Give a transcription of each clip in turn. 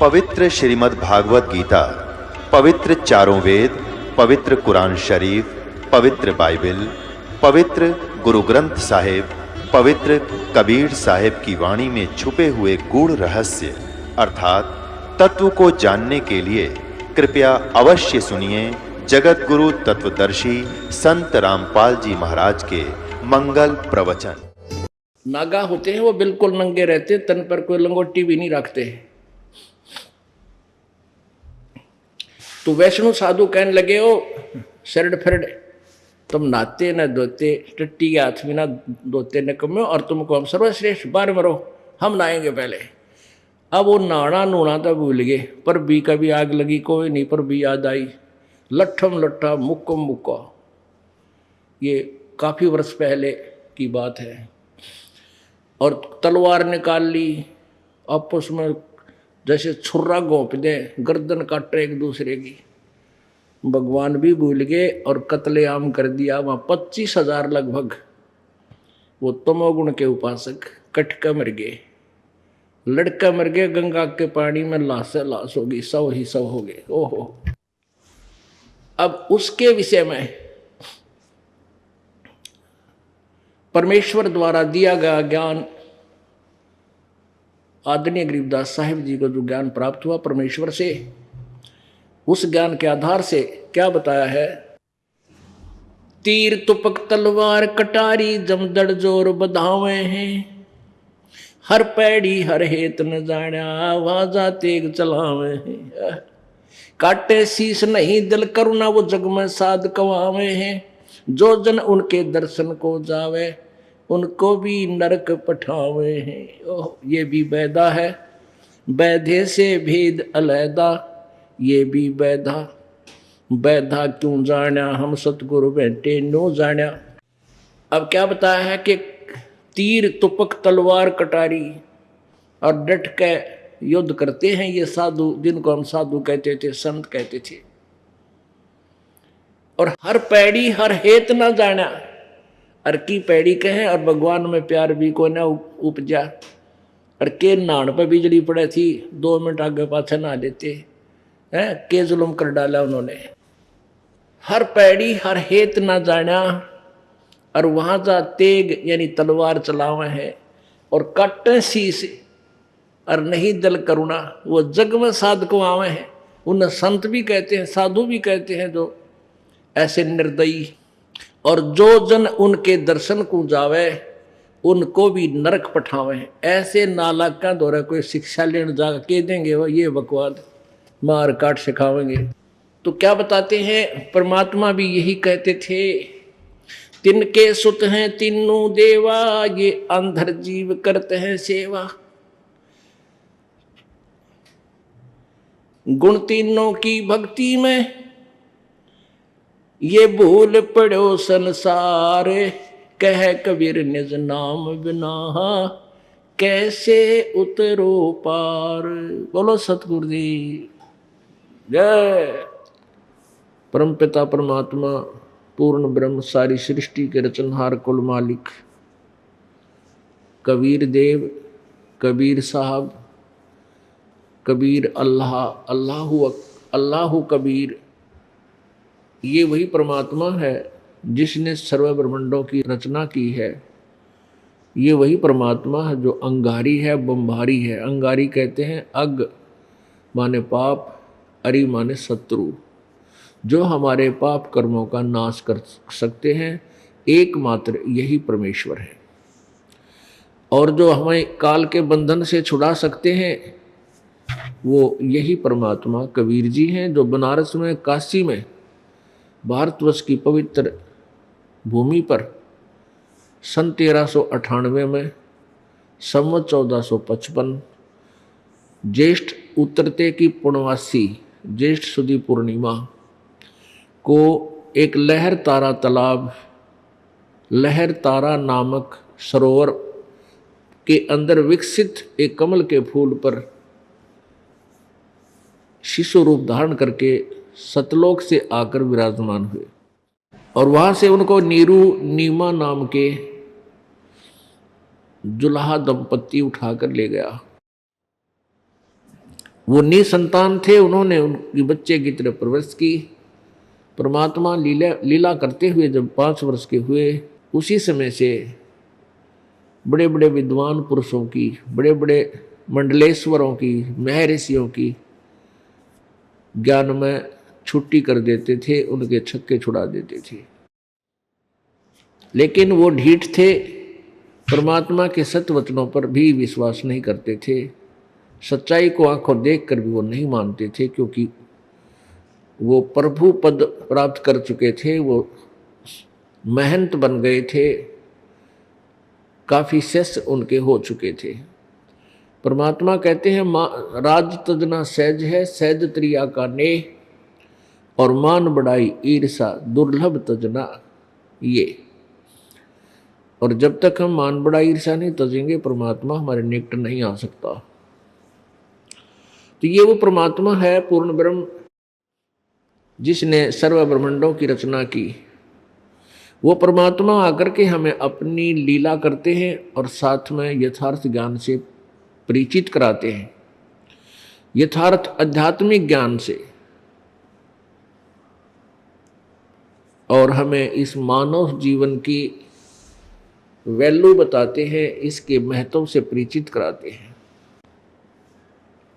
पवित्र श्रीमद् भागवत गीता, पवित्र चारों वेद, पवित्र कुरान शरीफ, पवित्र बाइबल, पवित्र गुरु ग्रंथ साहिब, पवित्र कबीर साहिब की वाणी में छुपे हुए गूढ़ रहस्य अर्थात तत्व को जानने के लिए कृपया अवश्य सुनिए जगत गुरु तत्वदर्शी संत रामपाल जी महाराज के मंगल प्रवचन। नागा होते हैं वो बिल्कुल नंगे रहते, तन पर कोई लंगोटी भी नहीं रखते। तो वैष्णु साधु कहने लगे, ओ शरड फरड, तुम नाते न धोते, टट्टी के हाथ में ना धोते न कमे, और तुमको हम सर्वश्रेष्ठ बार मरो, हम नहाएंगे पहले। अब वो नहाना नूना तो भूल गए, पर भी कभी आग लगी कोई नहीं, पर भी याद आई, लट्ठम लट्ठा मुक्को मुक्का। ये काफ़ी वर्ष पहले की बात है। और तलवार निकाल ली, आपस में जैसे छुर्रा घोंप दे, गर्दन काटे एक दूसरे की। भगवान भी भूल गए और कत्लेआम कर दिया। वहाँ 25,000 लगभग वो तमोगुण के उपासक कटका मर गए, लड़का मर गए, गंगा के पानी में लाश लाश होगी, सब ही सब हो गए। ओहो। अब उसके विषय में परमेश्वर द्वारा दिया गया ज्ञान, आदरणीय गरीबदास साहिब जी को जो ज्ञान प्राप्त हुआ परमेश्वर से, उस ज्ञान के आधार से क्या बताया है। तीर तुपक तलवार कटारी जमदड़ जोर बधावे हैं, हर पैड़ी हर हेत न जाण्या वाजा तेग चलावे हैं। काटे शीश नहीं दिल करुणा वो जग में साध कवावे हैं, जो जन उनके दर्शन को जावे उनको भी नरक पठावे हैं। ओह, ये भी बैदा है, बैधे से भेद अलैदा, ये भी बैधा, बैधा क्यों जाण्या हम सतगुरु बैठे नो जाण्या। अब क्या बताया है कि तीर तुपक तलवार कटारी और डट के युद्ध करते हैं ये साधु, जिनको हम साधु कहते थे, संत कहते थे। और हर पैड़ी हर हेत ना जाना, अर की पैड़ी कहे और भगवान में प्यार भी को ना उपजा। और के नान पर बिजली पड़े थी, 2 मिनट आगे पाछे ना लेते हैं, के जुल्म कर डाला उन्होंने। हर पैड़ी हर हेत ना जाना, और वहां जा तेग यानी तलवार चलावे है, और काटे शीश और नहीं दल करुणा वो जग में साध को आवे हैं। उन्हें संत भी कहते हैं, साधु भी कहते हैं, जो ऐसे निर्दयी। और जो जन उनके दर्शन को जावे उनको भी नरक पठावे हैं। ऐसे नालाक का दौरा कोई शिक्षा लेने जा के देंगे वो ये बकवाद मार काट सिखावेंगे। तो क्या बताते हैं, परमात्मा भी यही कहते थे, तिनके सुत हैं तीनों देवा, ये अंधर जीव करते हैं सेवा। गुण तीनों की भक्ति में ये भूल पड़ो संसार, कह कबीर निज नाम बिना कैसे उतरो पार। बोलो सतगुरुदेव जय। परमपिता परमात्मा पूर्ण ब्रह्म सारी सृष्टि के रचनहार कुल मालिक कबीर देव, कबीर साहब, कबीर अल्लाह, अल्लाहु कबीर, ये वही परमात्मा है जिसने सर्व ब्रह्मांडों की रचना की है। ये वही परमात्मा है जो अंगारी है, बम्भारी है। अंगारी कहते हैं अग माने पाप, अरि माने शत्रु, जो हमारे पाप कर्मों का नाश कर सकते हैं, एकमात्र यही परमेश्वर है। और जो हमें काल के बंधन से छुड़ा सकते हैं वो यही परमात्मा कबीर जी हैं, जो बनारस में, काशी में, भारतवर्ष की पवित्र भूमि पर सन 1398 में संवत 1455 ज्येष्ठ उतरते की पूर्णवासी ज्येष्ठ सुदी पूर्णिमा को एक लहर तारा तालाब, लहर तारा नामक सरोवर के अंदर विकसित एक कमल के फूल पर शिशु रूप धारण करके सतलोक से आकर विराजमान हुए। और वहां से उनको नीरू नीमा नाम के जुल्हा दंपत्ति उठाकर ले गया। वो निसंतान थे, उन्होंने उनकी बच्चे की तरह परवरिश की। परमात्मा लीला करते हुए जब 5 वर्ष के हुए, उसी समय से बड़े बड़े विद्वान पुरुषों की, बड़े बड़े मंडलेश्वरों की, महर्षियों की ज्ञान में छुट्टी कर देते थे, उनके छक्के छुड़ा देते थे। लेकिन वो ढीठ थे, परमात्मा के सत्य वचनों पर भी विश्वास नहीं करते थे। सच्चाई को आंखों देखकर भी वो नहीं मानते थे, क्योंकि वो प्रभु पद प्राप्त कर चुके थे, वो महंत बन गए थे, काफी शिष्य उनके हो चुके थे। परमात्मा कहते हैं राज तजना सहज है, सहज त्रिया का नेह, और मान बढ़ाई ईर्षा दुर्लभ तजना ये। और जब तक हम मान बढ़ाई ईर्षा नहीं तजेंगे, परमात्मा हमारे निकट नहीं आ सकता। तो ये वो परमात्मा है पूर्ण ब्रह्म, जिसने सर्व ब्रह्मांडों की रचना की। वो परमात्मा आकर के हमें अपनी लीला करते हैं और साथ में यथार्थ ज्ञान से परिचित कराते हैं, यथार्थ आध्यात्मिक ज्ञान से, और हमें इस मानव जीवन की वैल्यू बताते हैं, इसके महत्व से परिचित कराते हैं।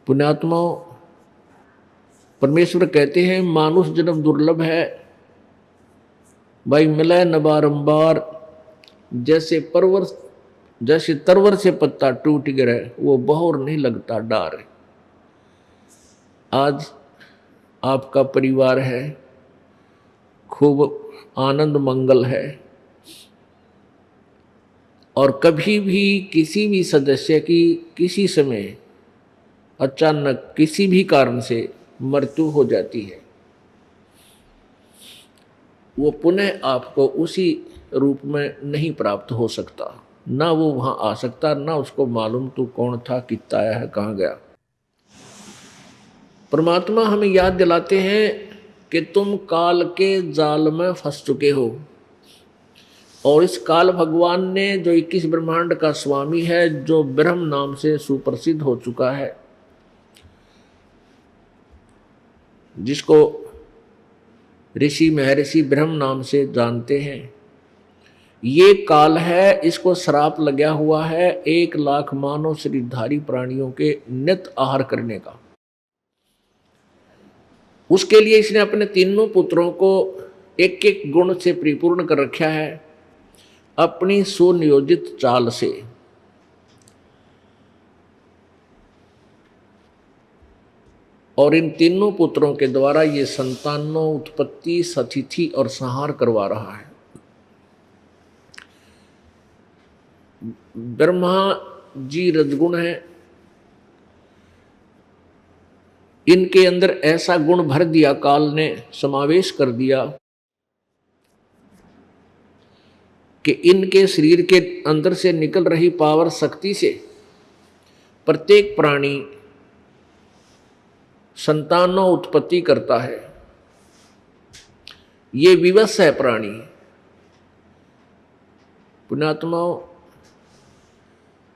पुण्यात्माओं, परमेश्वर कहते हैं मानुष जन्म दुर्लभ है, भाई मिले न बारंबार, जैसे तरवर से पत्ता टूट गिरे, वो बहुर नहीं लगता डार। आज आपका परिवार है, खूब आनंद मंगल है, और कभी भी किसी भी सदस्य की किसी समय अचानक किसी भी कारण से मृत्यु हो जाती है, वो पुनः आपको उसी रूप में नहीं प्राप्त हो सकता, ना वो वहां आ सकता, ना उसको मालूम तू कौन था, कितना आया है, कहाँ गया। परमात्मा हमें याद दिलाते हैं कि तुम काल के जाल में फंस चुके हो, और इस काल भगवान ने, जो 21 ब्रह्मांड का स्वामी है, जो ब्रह्म नाम से सुप्रसिद्ध हो चुका है, जिसको ऋषि महर्षि ब्रह्म नाम से जानते हैं, ये काल है, इसको श्राप लगा हुआ है 1 लाख मानव शरीरधारी प्राणियों के नित आहार करने का। उसके लिए इसने अपने तीनों पुत्रों को एक एक गुण से परिपूर्ण कर रखा है, अपनी सुनियोजित चाल से। और इन तीनों पुत्रों के द्वारा ये संतानों उत्पत्ति, सतिथि और संहार करवा रहा है। ब्रह्मा जी रजगुण है, इनके अंदर ऐसा गुण भर दिया, काल ने समावेश कर दिया कि इनके शरीर के अंदर से निकल रही पावर शक्ति से प्रत्येक प्राणी संतानों उत्पत्ति करता है। ये विवश है प्राणी। पुण्यात्माओं,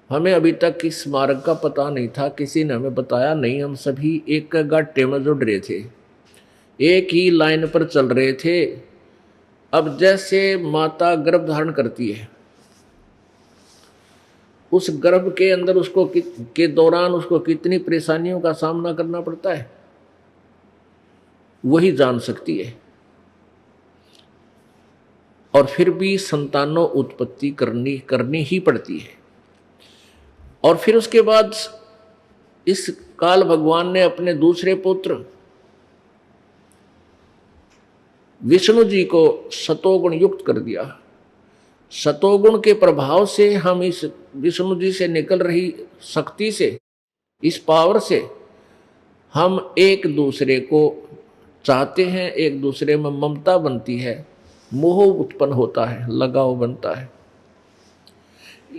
हमें अभी तक इस मार्ग का पता नहीं था, किसी ने हमें बताया नहीं, हम सभी एक गाटे में जुड़ रहे थे, एक ही लाइन पर चल रहे थे। अब जैसे माता गर्भ धारण करती है, उस गर्भ के अंदर उसको के दौरान उसको कितनी परेशानियों का सामना करना पड़ता है, वही जान सकती है। और फिर भी संतानों उत्पत्ति करनी ही पड़ती है। और फिर उसके बाद इस काल भगवान ने अपने दूसरे पुत्र विष्णु जी को सतोगुण युक्त कर दिया। सतोगुण के प्रभाव से हम इस विष्णु जी से निकल रही शक्ति से, इस पावर से हम एक दूसरे को चाहते हैं, एक दूसरे में ममता बनती है, मोह उत्पन्न होता है, लगाव बनता है।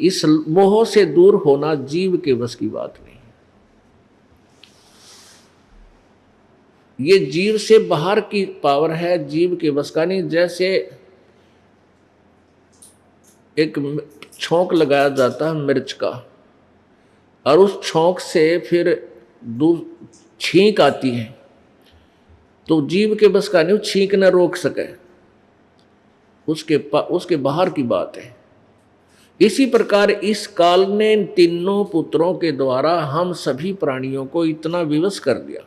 इस मोह से दूर होना जीव के बस की बात नहीं। ये जीव से बाहर की पावर है, जीव के बस का नहीं। जैसे एक छोंक लगाया जाता है मिर्च का, और उस छोंक से फिर छींक आती है तो जीव के बस का नहीं, छींक न रोक सके, उसके बाहर की बात है। इसी प्रकार इस काल ने तीनों पुत्रों के द्वारा हम सभी प्राणियों को इतना विवश कर दिया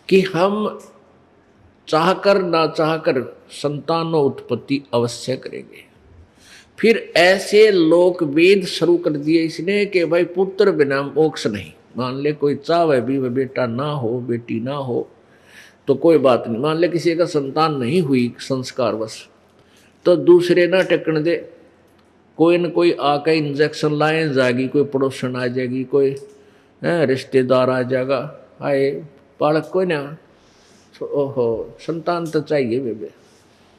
कि हम चाहकर ना चाहकर संतानों उत्पत्ति अवश्य करेंगे। फिर ऐसे लोक वेद शुरू कर दिए इसने कि भाई पुत्र बिना मोक्ष नहीं। मान ले कोई चाहे भी वह बेटा ना हो, बेटी ना हो तो कोई बात नहीं। मान ले किसी का संतान नहीं हुई संस्कारवश, तो दूसरे ना टेकन दे, कोई न कोई आके इंजेक्शन लाए जाएगी, कोई पड़ोसन आ जाएगी, कोई रिश्तेदार आ जाएगा, आए बालक कोई ना, ओहो संतान तो चाहिए बेबे।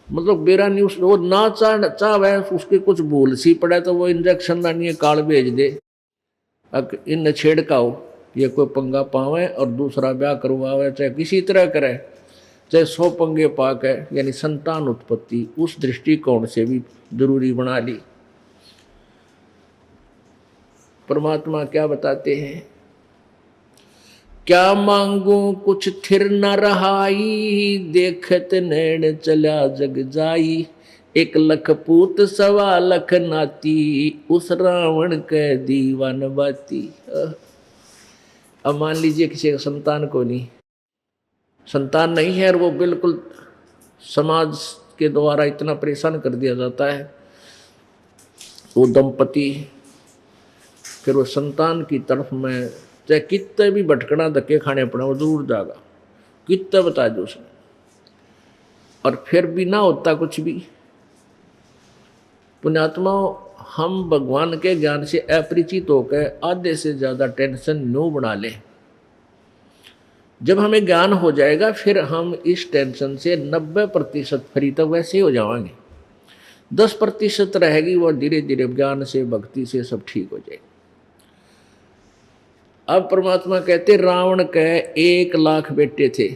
मतलब बेरा नहीं, वो ना चाहे उसके कुछ भूल सी पड़े तो वो इंजेक्शन लानी है, काल भेज दे, इन छेड़काओ, ये कोई पंगा पावे और दूसरा ब्याह करवावे, चाहे किसी तरह करे, चाहे 100 पंगे पाक है। यानी संतान उत्पत्ति उस दृष्टिकोण से भी जरूरी बना ली। परमात्मा क्या बताते हैं, क्या मांगू कुछ थिर न रहाई, देखत नैन चला जग जाई, 1 लख पूत 1.25 लख नाती, उस रावण के दीवान बाती। अब मान लीजिए किसी का संतान को नहीं, संतान नहीं है और वो बिल्कुल समाज के द्वारा इतना परेशान कर दिया जाता है, वो दंपति फिर वो संतान की तरफ में चाहे कितने भी भटकना धक्के खाने पड़े वो जरूर जाएगा, कितने बता दो उसने, और फिर भी ना होता कुछ भी। पुण्यात्मा, हम भगवान के ज्ञान से अपरिचित होकर आधे से ज़्यादा टेंशन न्यों बना लें। जब हमें ज्ञान हो जाएगा फिर हम इस टेंशन से 90% फ्री तक वैसे ही हो जाएंगे, 10% रहेगी वो धीरे धीरे ज्ञान से भक्ति से सब ठीक हो जाएगा। अब परमात्मा कहते रावण के 1 लाख बेटे थे,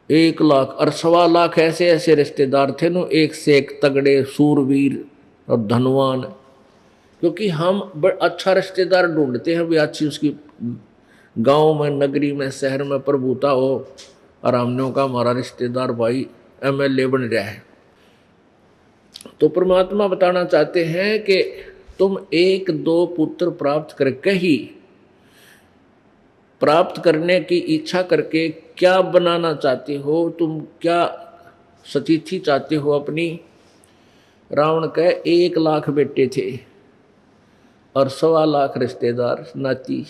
1 लाख और 1.25 लाख ऐसे ऐसे रिश्तेदार थे नो, एक से एक तगड़े सूरवीर और धनवान। क्योंकि हम अच्छा रिश्तेदार ढूंढते हैं भी, अच्छी उसकी गांव में, नगरी में, शहर में प्रभुता हो, और हमने का हमारा रिश्तेदार भाई MLA बन रहा है। तो परमात्मा बताना चाहते हैं कि तुम 1-2 पुत्र प्राप्त करके ही, प्राप्त करने की इच्छा करके क्या बनाना चाहते हो, तुम क्या सतीथि चाहते हो अपनी। रावण के 1 लाख बेटे थे और 1.25 लाख रिश्तेदार नाती,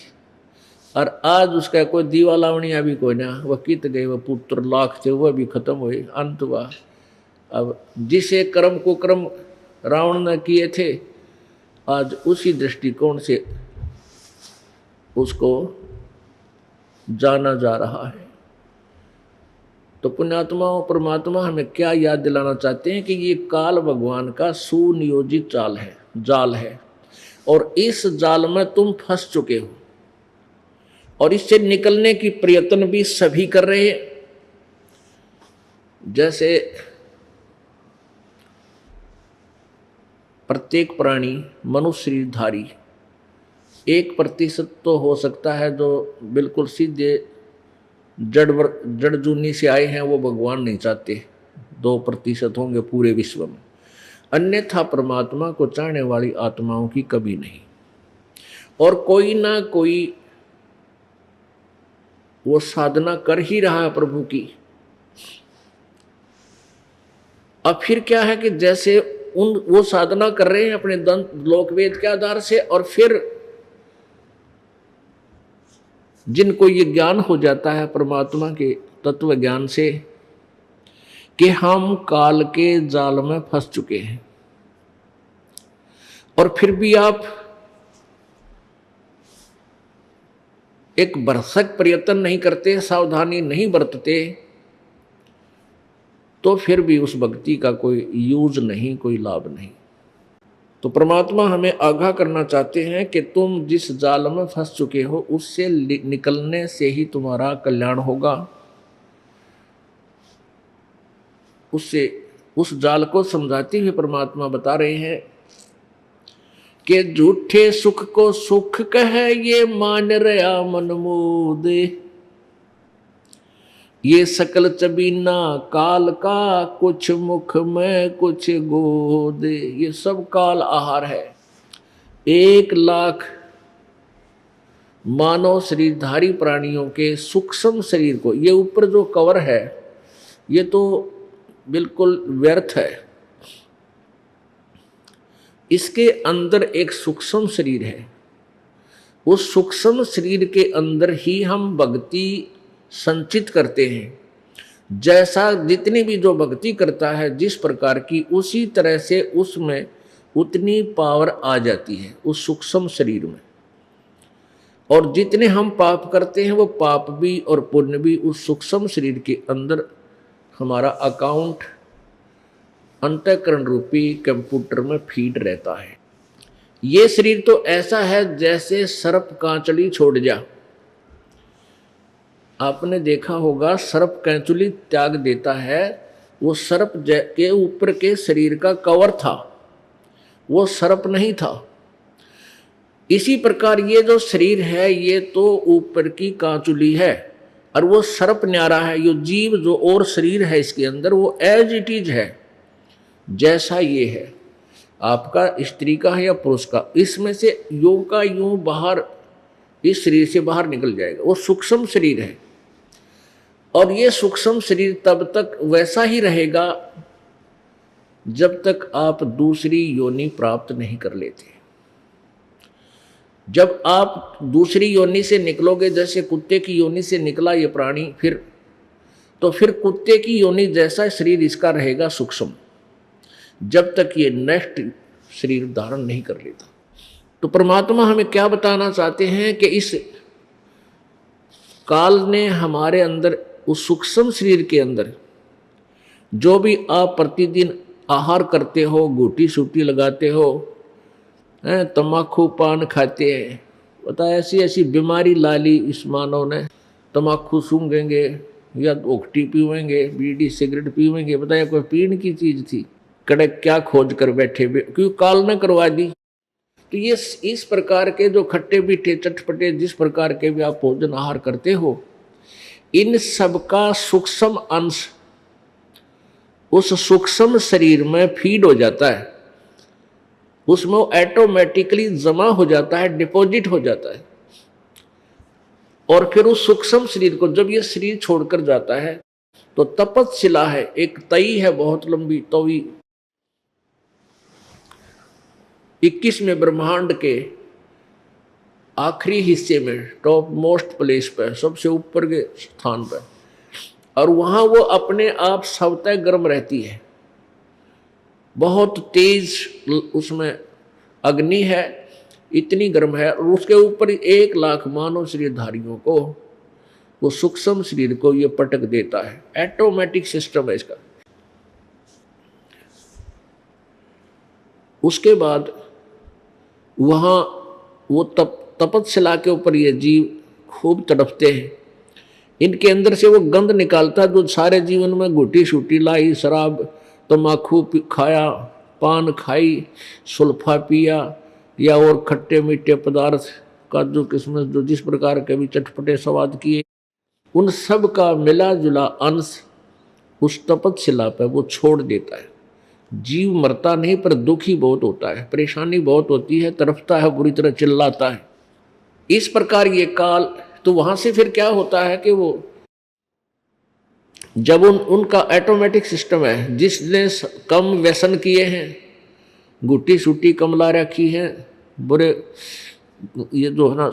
और आज उसका कोई दीवा लावणिया भी कोई ना, वह कित गए, वह पुत्र लाख थे वह भी खत्म हुए, अंत हुआ। अब जिसे कर्म को कर्म रावण ने किए थे, आज उसी दृष्टिकोण से उसको जाना जा रहा है। तो पुण्यात्मा परमात्मा हमें क्या याद दिलाना चाहते हैं कि ये काल भगवान का सुनियोजित जाल है, और इस जाल में तुम फंस चुके हो, और इससे निकलने की प्रयत्न भी सभी कर रहे हैं। जैसे प्रत्येक प्राणी मनुष्य शरीरधारी 1% तो हो सकता है जो बिल्कुल सीधे जड़ जूनी से आए हैं, वो भगवान नहीं चाहते, 2% होंगे पूरे विश्व में। अन्यथा परमात्मा को चाहने वाली आत्माओं की कभी नहीं, और कोई ना कोई वो साधना कर ही रहा है प्रभु की। अब फिर क्या है कि जैसे वो साधना कर रहे हैं अपने दंत लोकवेद के आधार से, और फिर जिनको ये ज्ञान हो जाता है परमात्मा के तत्व ज्ञान से कि हम काल के जाल में फंस चुके हैं, और फिर भी आप एक भरसक प्रयत्न नहीं करते, सावधानी नहीं बरतते, तो फिर भी उस भक्ति का कोई यूज नहीं, कोई लाभ नहीं। तो परमात्मा हमें आगाह करना चाहते हैं कि तुम जिस जाल में फंस चुके हो उससे निकलने से ही तुम्हारा कल्याण होगा। उससे उस जाल को समझाते हुए परमात्मा बता रहे हैं के झूठे सुख को सुख कहे ये मान रहा मन मोदे। ये सकल चबीना काल का कुछ मुख में कुछ गोदे। ये सब काल आहार है। 1,00,000 मानव शरीरधारी प्राणियों के सूक्ष्म शरीर को, ये ऊपर जो कवर है ये तो बिल्कुल व्यर्थ है। इसके अंदर एक सूक्ष्म शरीर है। उस सूक्ष्म शरीर के अंदर ही हम भक्ति संचित करते हैं। जैसा जितनी भी जो भक्ति करता है जिस प्रकार की, उसी तरह से उसमें उतनी पावर आ जाती है उस सूक्ष्म शरीर में। और जितने हम पाप करते हैं वो पाप भी और पुण्य भी उस सूक्ष्म शरीर के अंदर हमारा अकाउंट अंतःकरण रूपी कंप्यूटर में फीड रहता है। ये शरीर तो ऐसा है जैसे सर्प कांचली छोड़ जा। आपने देखा होगा सर्प कांचली त्याग देता है, वो सर्प के ऊपर के शरीर का कवर था, वो सर्प नहीं था। इसी प्रकार ये जो शरीर है ये तो ऊपर की कांचुली है और वो सर्प न्यारा है। ये जीव जो और शरीर है इसके अंदर वो एज इट इज है जैसा ये है, आपका स्त्री का है या पुरुष का, इसमें से यूं का यूं बाहर इस शरीर से बाहर निकल जाएगा। वो सूक्ष्म शरीर है और ये सूक्ष्म शरीर तब तक वैसा ही रहेगा जब तक आप दूसरी योनि प्राप्त नहीं कर लेते। जब आप दूसरी योनि से निकलोगे, जैसे कुत्ते की योनि से निकला ये प्राणी, फिर कुत्ते की योनि जैसा शरीर इसका रहेगा सूक्ष्म, जब तक ये नेक्स्ट शरीर धारण नहीं कर लेता। तो परमात्मा हमें क्या बताना चाहते हैं कि इस काल ने हमारे अंदर उस सूक्ष्म शरीर के अंदर जो भी आप प्रतिदिन आहार करते हो, घूटी सूटी लगाते हो, तम्बाकू पान खाते हैं, पता है ऐसी ऐसी बीमारी ला ली इस मानव ने। तम्बाकू सूंघेंगे या ओखटी पीवेंगे, बीड़ी सिगरेट पीवेंगे, बताया कोई पीने की चीज थी, कड़क क्या खोज कर बैठे, क्यों काल ने करवा दी। तो ये इस प्रकार के जो खट्टे मीठे चटपटे जिस प्रकार के भी आप भोजन आहार करते हो, इन सब का सूक्ष्म अंश उस सूक्ष्म शरीर में फीड हो जाता है, उसमें ऑटोमेटिकली जमा हो जाता है, डिपॉजिट हो जाता है। और फिर उस सूक्ष्म शरीर को जब ये शरीर छोड़कर जाता है तो तपतशिला है, एक तई है बहुत लंबी तवी, 21वें ब्रह्मांड के आखिरी हिस्से में टॉप मोस्ट प्लेस पर, सबसे ऊपर के स्थान पर, और वहां वो अपने आप स्वतः गर्म रहती है, बहुत तेज उसमें अग्नि है, इतनी गर्म है। और उसके ऊपर 1,00,000 मानव शरीरधारियों को वो सूक्ष्म शरीर को ये पटक देता है। ऑटोमेटिक सिस्टम है इसका। उसके बाद वहाँ वो तपतशिला के ऊपर ये जीव खूब तड़पते हैं। इनके अंदर से वो गंध निकालता है जो सारे जीवन में घुटी शूटी लाई, शराब तम्बाकू खाया, पान खाई, सुल्फा पिया या और खट्टे मीठे पदार्थ, काजू किशमिश, जो जिस प्रकार के भी चटपटे स्वाद किए, उन सब का मिला जुला अंश उस तपतशिला पर वो छोड़ देता है। जीव मरता नहीं पर दुखी बहुत होता है, परेशानी बहुत होती है, तड़पता है, बुरी तरह चिल्लाता है। इस प्रकार ये काल, तो वहां से फिर क्या होता है कि वो जब उनका ऑटोमेटिक सिस्टम है, जिसने कम व्यसन किए हैं, गुट्टी सूटी कम ला रखी है, बुरे ये जो है ना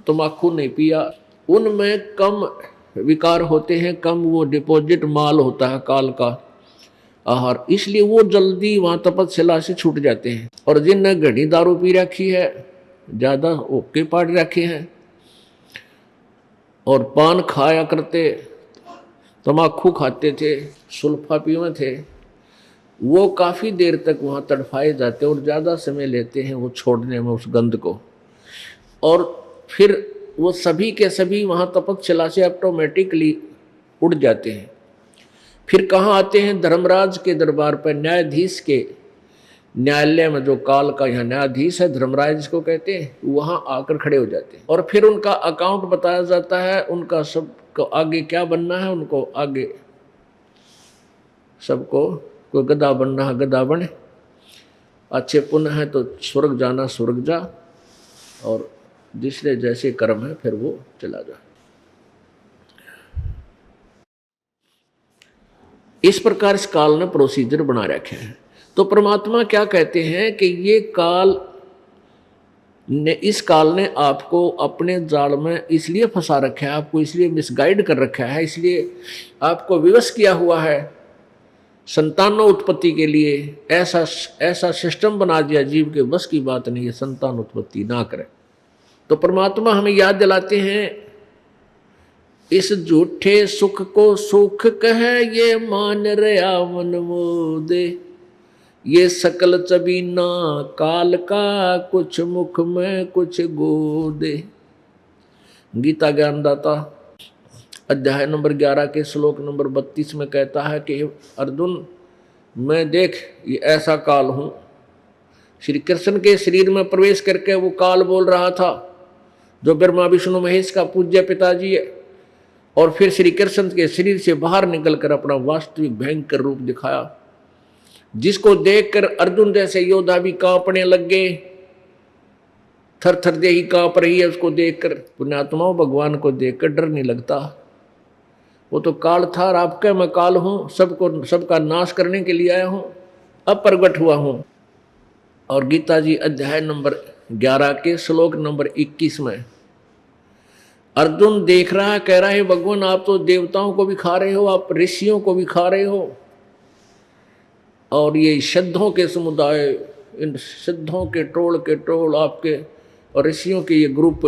तम्बाकू नहीं पिया, उनमें कम विकार होते हैं, कम वो डिपॉजिट माल होता है काल का आहार, इसलिए वो जल्दी वहाँ तपतशिला से छूट जाते हैं। और जिनने घड़ी दारू पी रखी है, ज़्यादा ओके पाट रखे हैं और पान खाया करते, तम्बाकू खाते थे, सुल्फा पीवे थे, वो काफ़ी देर तक वहाँ तड़फाए जाते हैं और ज़्यादा समय लेते हैं वो छोड़ने में उस गंध को। और फिर वो सभी के सभी वहाँ तपतशिला से ऑटोमेटिकली उड़ जाते हैं। फिर कहाँ आते हैं? धर्मराज के दरबार पर, न्यायाधीश के न्यायालय में जो काल का यहाँ न्यायाधीश है, धर्मराज जिसको कहते हैं, वहां आकर खड़े हो जाते हैं और फिर उनका अकाउंट बताया जाता है, उनका सबको आगे क्या बनना है, उनको आगे सबको कोई गधा बनना है गधा बने, अच्छे पुण्य है तो स्वर्ग जाना स्वर्ग जा, और जिसने जैसे कर्म है फिर वो चला जाए। इस प्रकार इस काल ने प्रोसीजर बना रखे हैं। तो परमात्मा क्या कहते हैं कि ये काल ने, इस काल ने आपको अपने जाल में इसलिए फंसा रखा है, आपको इसलिए मिसगाइड कर रखा है, इसलिए आपको विवश किया हुआ है संतानों उत्पत्ति के लिए। ऐसा सिस्टम बना दिया, जीव के बस की बात नहीं है, संतान उत्पत्ति ना करे। तो परमात्मा हमें याद दिलाते हैं, इस झूठे सुख को सुख कहे ये मान रया मन मोदे, ये सकल चबीना काल का कुछ मुख में कुछ गोदे। गीता ज्ञानदाता अध्याय नंबर 11 के श्लोक नंबर 32 में कहता है कि अर्जुन, मैं देख ये ऐसा काल हूं। श्री कृष्ण के शरीर में प्रवेश करके वो काल बोल रहा था, जो ब्रह्मा विष्णु महेश का पूज्य पिताजी है, और फिर श्री कृष्ण के शरीर से बाहर निकलकर अपना वास्तविक भयंकर रूप दिखाया, जिसको देखकर अर्जुन जैसे योद्धा भी कांपने लग गए, थर थर देही कांप रही है उसको देखकर। पुण्यात्माओं, भगवान को देखकर डर नहीं लगता, वो तो काल था और आपका मैं काल हूं, सबका नाश करने के लिए आया हूं, अब प्रगट हुआ हूं। और गीता जी अध्याय नंबर 11 के श्लोक नंबर 21 में अर्जुन देख रहा है, कह रहा है भगवान आप तो देवताओं को भी खा रहे हो, आप ऋषियों को भी खा रहे हो, और ये सिद्धों के समुदाय, इन सिद्धों के टोल आपके और ऋषियों के ये ग्रुप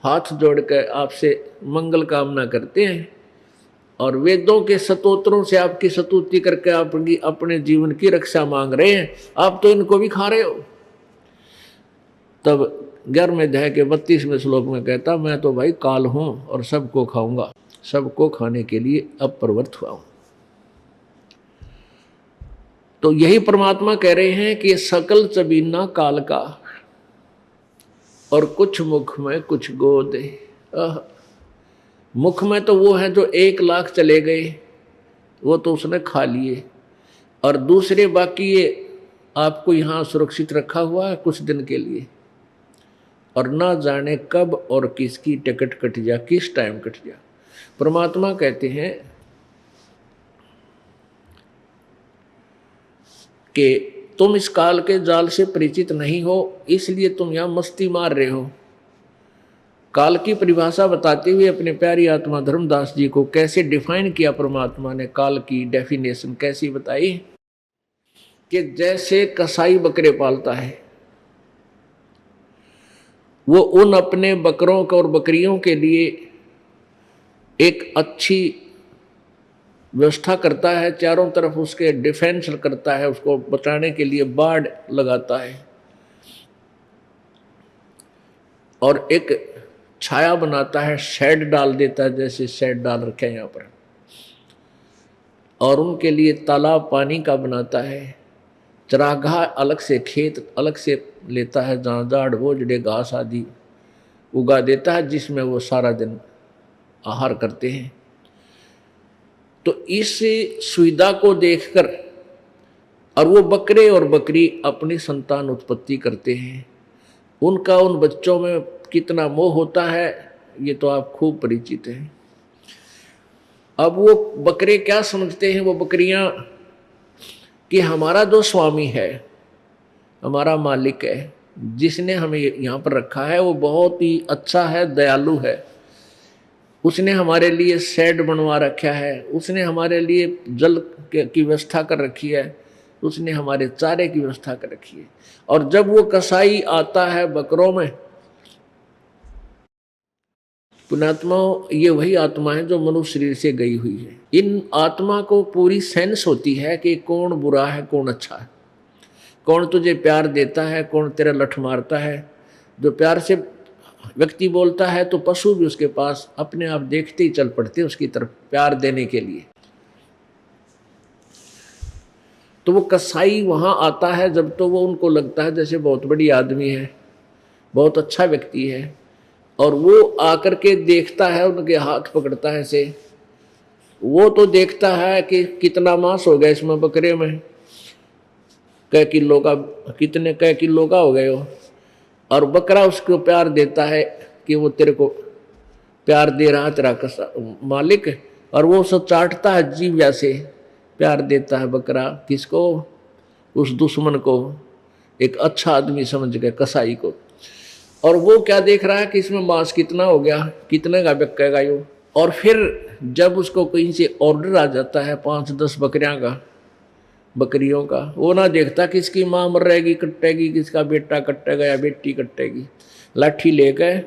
हाथ जोड़ कर आपसे मंगल कामना करते हैं, और वेदों के स्तोत्रों से आपकी स्तुति करके आपकी अपने जीवन की रक्षा मांग रहे हैं, आप तो इनको भी खा रहे हो। तब 11वें अध्याय के 32वें श्लोक में कहता, मैं तो भाई काल हूं और सबको खाऊंगा, सबको खाने के लिए अब प्रवृत्त हुआ हूं। तो यही परमात्मा कह रहे हैं कि सकल चबीना काल का, और कुछ मुख में कुछ गोद। मुख में तो वो है जो 1 लाख चले गए, वो तो उसने खा लिए, और दूसरे बाकी ये आपको यहाँ सुरक्षित रखा हुआ है कुछ दिन के लिए, और ना जाने कब और किसकी टिकट कट जा, किस टाइम कट जा। परमात्मा कहते हैं कि तुम इस काल के जाल से परिचित नहीं हो, इसलिए तुम यहाँ मस्ती मार रहे हो। काल की परिभाषा बताते हुए अपने प्यारी आत्मा धर्मदास जी को कैसे डिफाइन किया परमात्मा ने, काल की डेफिनेशन कैसी बताई कि जैसे कसाई बकरे पालता है, वो उन अपने बकरों को और बकरियों के लिए एक अच्छी व्यवस्था करता है, चारों तरफ उसके डिफेंस करता है, उसको बचाने के लिए बाड़ लगाता है, और एक छाया बनाता है, शेड डाल देता है, जैसे शेड डाल रखे हैं यहाँ पर, और उनके लिए तालाब पानी का बनाता है, चरागाह अलग से, खेत अलग से लेता है, जहाँ झाड़ बोझड़े घास आदि उगा देता है, जिसमें वो सारा दिन आहार करते हैं। तो इस सुविधा को देखकर, और वो बकरे और बकरी अपनी संतान उत्पत्ति करते हैं, उनका उन बच्चों में कितना मोह होता है ये तो आप खूब परिचित हैं। अब वो बकरे क्या समझते हैं, वो बकरियां, कि हमारा जो स्वामी है, हमारा मालिक है, जिसने हमें यहाँ पर रखा है, वो बहुत ही अच्छा है, दयालु है, उसने हमारे लिए शेड बनवा रखा है, उसने हमारे लिए जल की व्यवस्था कर रखी है, उसने हमारे चारे की व्यवस्था कर रखी है। और जब वो कसाई आता है बकरों में, पुण्यात्मा, ये वही आत्मा है जो मनुष्य शरीर से गई हुई है। इन आत्मा को पूरी सेंस होती है कि कौन बुरा है कौन अच्छा है, कौन तुझे प्यार देता है कौन तेरा लठ मारता है। जो प्यार से व्यक्ति बोलता है तो पशु भी उसके पास अपने आप देखते ही चल पड़ते उसकी तरफ प्यार देने के लिए। तो वो कसाई वहाँ आता है जब, तो वो उनको लगता है जैसे बहुत बड़ी आदमी है, बहुत अच्छा व्यक्ति है, और वो आकर के देखता है, उनके हाथ पकड़ता है ऐसे, वो तो देखता है कि कितना मांस हो गया इसमें बकरे में, कै किलो का, कितने कै किलो का हो गए हो, और बकरा उसको प्यार देता है कि वो तेरे को प्यार दे रहा तेरा मालिक, और वो सब चाटता है जीव से, प्यार देता है बकरा किसको, उस दुश्मन को, एक अच्छा आदमी समझ गए कसाई को। और वो क्या देख रहा है कि इसमें मांस कितना हो गया, कितने का बिकेगा यो, और फिर जब उसको कहीं से ऑर्डर आ जाता है 5-10 बकरियों का, वो ना देखता किसकी माँ मर रहेगी कटेगी, किसका बेटा कटेगा या बेटी कटेगी, लाठी ले गए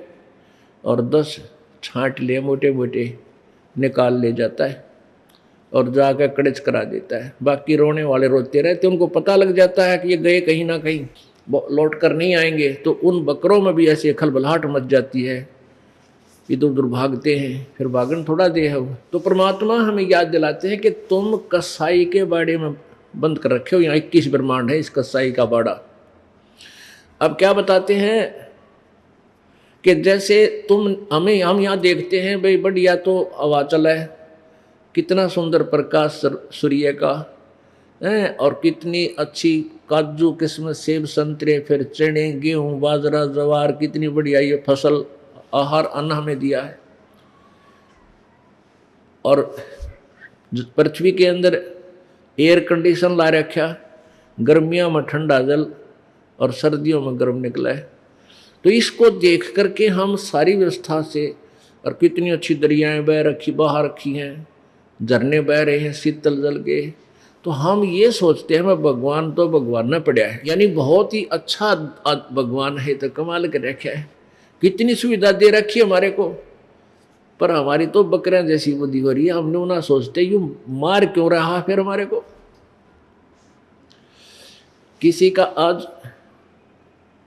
और 10 छांट ले मोटे मोटे निकाल ले जाता है और जाकर कड़च करा देता है। बाकी रोने वाले रोते रहते, उनको पता लग जाता है कि ये गए कहीं ना कहीं, लौट कर नहीं आएंगे। तो उन बकरों में भी ऐसे खलबलाहट मच जाती है, इधर उधर भागते हैं, फिर भागन थोड़ा दे है। तो परमात्मा हमें याद दिलाते हैं कि तुम कसाई के बाड़े में बंद कर रखे हो, यहाँ 21 ब्रह्मांड है इस कसाई का बाड़ा। अब क्या बताते हैं कि जैसे हम यहाँ देखते हैं भाई बढ़िया तो हवा चला है, कितना सुंदर प्रकाश सूर्य का है, और कितनी अच्छी काजू किस्म सेब संतरे, फिर चने गेहूँ बाजरा ज्वार, कितनी बढ़िया ये फसल आहार अन्न हमें दिया है। और पृथ्वी के अंदर एयर कंडीशन ला रखा, गर्मियों में ठंडा जल और सर्दियों में गर्म निकला है। तो इसको देख करके हम सारी व्यवस्था से, और कितनी अच्छी दरियाएं बह रखी, बहा रखी हैं, झरने बह रहे हैं शीतल जल के, तो हम ये सोचते हैं भगवान तो भगवान न पड़ा है, यानी बहुत ही अच्छा भगवान है, तो कमाल कर रखा है, कितनी सुविधा दे रखी है हमारे को। पर हमारी तो बकरियां जैसी बुद्धि हो रही है, हमने ना सोचते यूं मार क्यों रहा फिर हमारे को। किसी का आज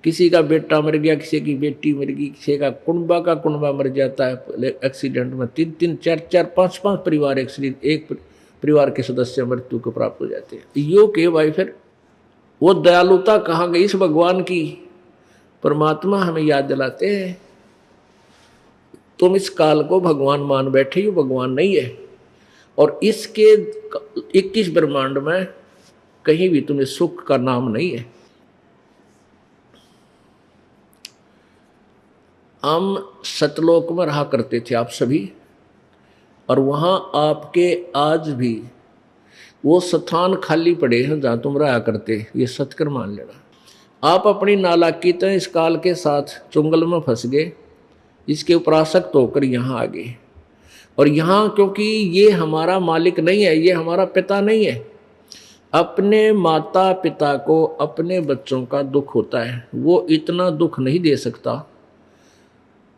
किसी का बेटा मर गया, किसी की बेटी मर गई, किसी का कुंबा मर जाता है एक्सीडेंट में, 3-3 4-4 5-5 परिवार एक परिवार के सदस्य मृत्यु को प्राप्त हो जाते हैं। यो के भाई फिर वो दयालुता कहाँ गई इस भगवान की। परमात्मा हमें याद दिलाते हैं तुम इस काल को भगवान मान बैठे, ये भगवान नहीं है, और इसके 21 ब्रह्मांड में कहीं भी तुम्हें सुख का नाम नहीं है। हम सतलोक में रहा करते थे आप सभी, और वहाँ आपके आज भी वो स्थान खाली पड़े हैं जहाँ तुम रहा करते, ये सतकर मान लेना। आप अपनी नालायकी इस काल के साथ चुंगल में फंस गए, इसके उपासक्त होकर यहाँ आ गए। और यहाँ क्योंकि ये हमारा मालिक नहीं है, ये हमारा पिता नहीं है, अपने माता पिता को अपने बच्चों का दुख होता है, वो इतना दुख नहीं दे सकता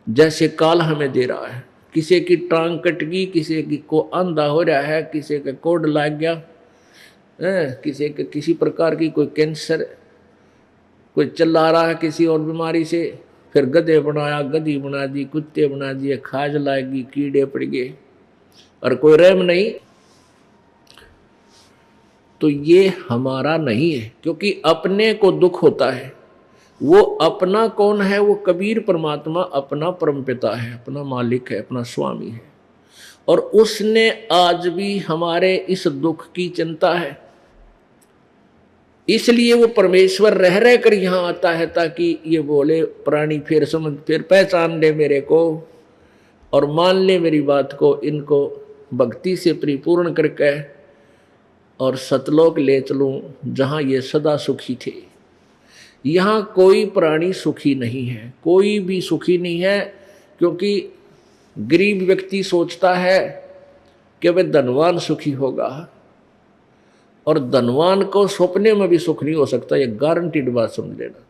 जैसे काल हमें दे रहा है। किसी की टांग कट गई, किसी की को अंधा हो रहा है, किसी का कोड लग गया, किसी के किसी प्रकार की कोई कैंसर, कोई चिल्ला रहा है किसी और बीमारी से, फिर गधे बनाया, गधी बना दी, कुत्ते बना दिए, खाज लागी, कीड़े पड़ गए, और कोई रहम नहीं। तो ये हमारा नहीं है, क्योंकि अपने को दुख होता है। वो अपना कौन है? वो कबीर परमात्मा अपना परमपिता है, अपना मालिक है, अपना स्वामी है, और उसने आज भी हमारे इस दुख की चिंता है। इसलिए वो परमेश्वर रह रह कर यहाँ आता है, ताकि ये बोले प्राणी फिर समझ, फिर पहचान ले मेरे को और मान ले मेरी बात को, इनको भक्ति से परिपूर्ण करके और सतलोक ले चलूं जहाँ ये सदा सुखी थे। यहाँ कोई प्राणी सुखी नहीं है, कोई भी सुखी नहीं है, क्योंकि गरीब व्यक्ति सोचता है कि वह धनवान सुखी होगा, और धनवान को सपने में भी सुख नहीं हो सकता, ये गारंटीड बात समझ लेना।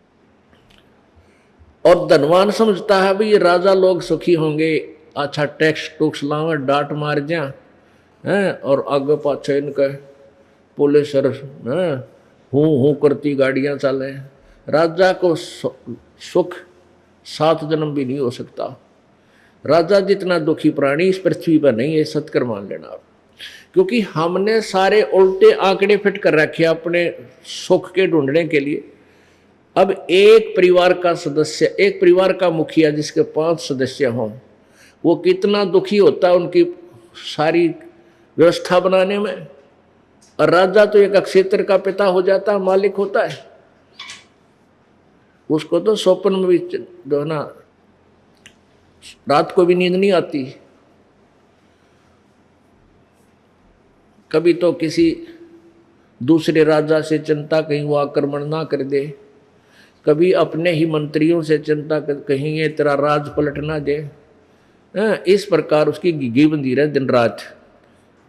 और धनवान समझता है भाई ये राजा लोग सुखी होंगे, अच्छा टैक्स टूक्स लावे, डांट मार जा हैं, और आगे पाछे इनका पुलिस हूँ करती गाड़ियाँ चले। राजा को सुख 7 जन्म भी नहीं हो सकता। राजा जितना दुखी प्राणी इस पृथ्वी पर नहीं है, सत्कर मान लेना आप। क्योंकि हमने सारे उल्टे आंकड़े फिट कर रखे अपने सुख के ढूंढने के लिए। अब एक परिवार का सदस्य, एक परिवार का मुखिया जिसके 5 सदस्य हों, वो कितना दुखी होता है उनकी सारी व्यवस्था बनाने में। और राजा तो एक क्षेत्र का पिता हो जाता है, मालिक होता है, उसको तो स्वप्न में भी जो है ना रात को भी नींद नहीं आती। कभी तो किसी दूसरे राजा से चिंता कहीं वो आक्रमण ना कर दे, कभी अपने ही मंत्रियों से चिंता कहीं ये तेरा राज पलट ना दे। इस प्रकार उसकी घिघी बंधी रहे दिन रात।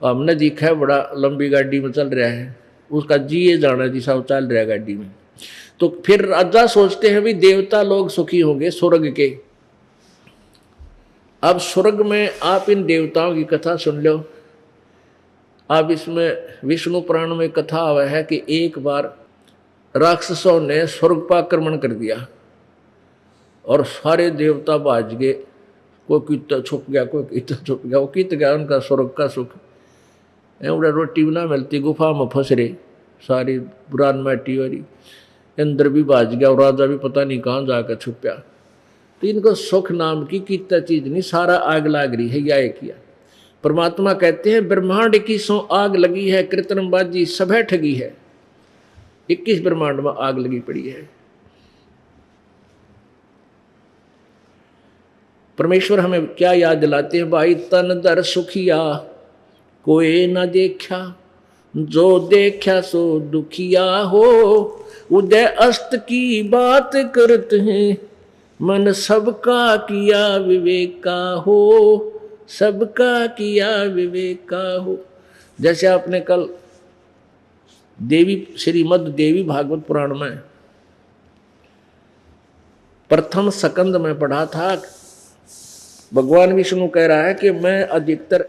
हमने देखा है बड़ा लंबी गाड़ी में चल रहा है, उसका जिए जाना जिसा चल रहा है गाड़ी में। तो फिर राजा सोचते हैं भी देवता लोग सुखी होंगे स्वर्ग के। अब स्वर्ग में आप इन देवताओं की कथा सुन लो। अब इसमें विष्णु पुराण में कथा हुआ है कि एक बार राक्षसों ने स्वर्ग पर आक्रमण कर दिया और सारे देवता भाज गए। कोई कितना छुप गया, कोई कितना छुप गया, वो कित गया उनका स्वर्ग का सुख। एवढा रोटी भी ना मिलती, गुफा में फंस रहे सारी पुरान माटी वाली, अंदर भी भाज गया और राजा भी पता नहीं कहाँ जाकर छुपया। तो इनको सुख नाम की कितना चीज नहीं, सारा आग लाग रही है या किया। परमात्मा कहते हैं ब्रह्मांड की सो आग लगी है, कृत्रिमबाजी सभे ठगी है। 21 ब्रह्मांड में आग लगी पड़ी है। परमेश्वर हमें क्या याद दिलाते हैं, भाई तन दर सुखिया कोई न देखा, जो देखा सो दुखिया हो। उदय अस्त की बात करते हैं, मन सबका किया विवेका हो, सबका किया विवेका हो। जैसे आपने कल देवी श्रीमद् देवी भागवत पुराण में प्रथम स्कंद में पढ़ा था, भगवान विष्णु कह रहा है कि मैं अधिकतर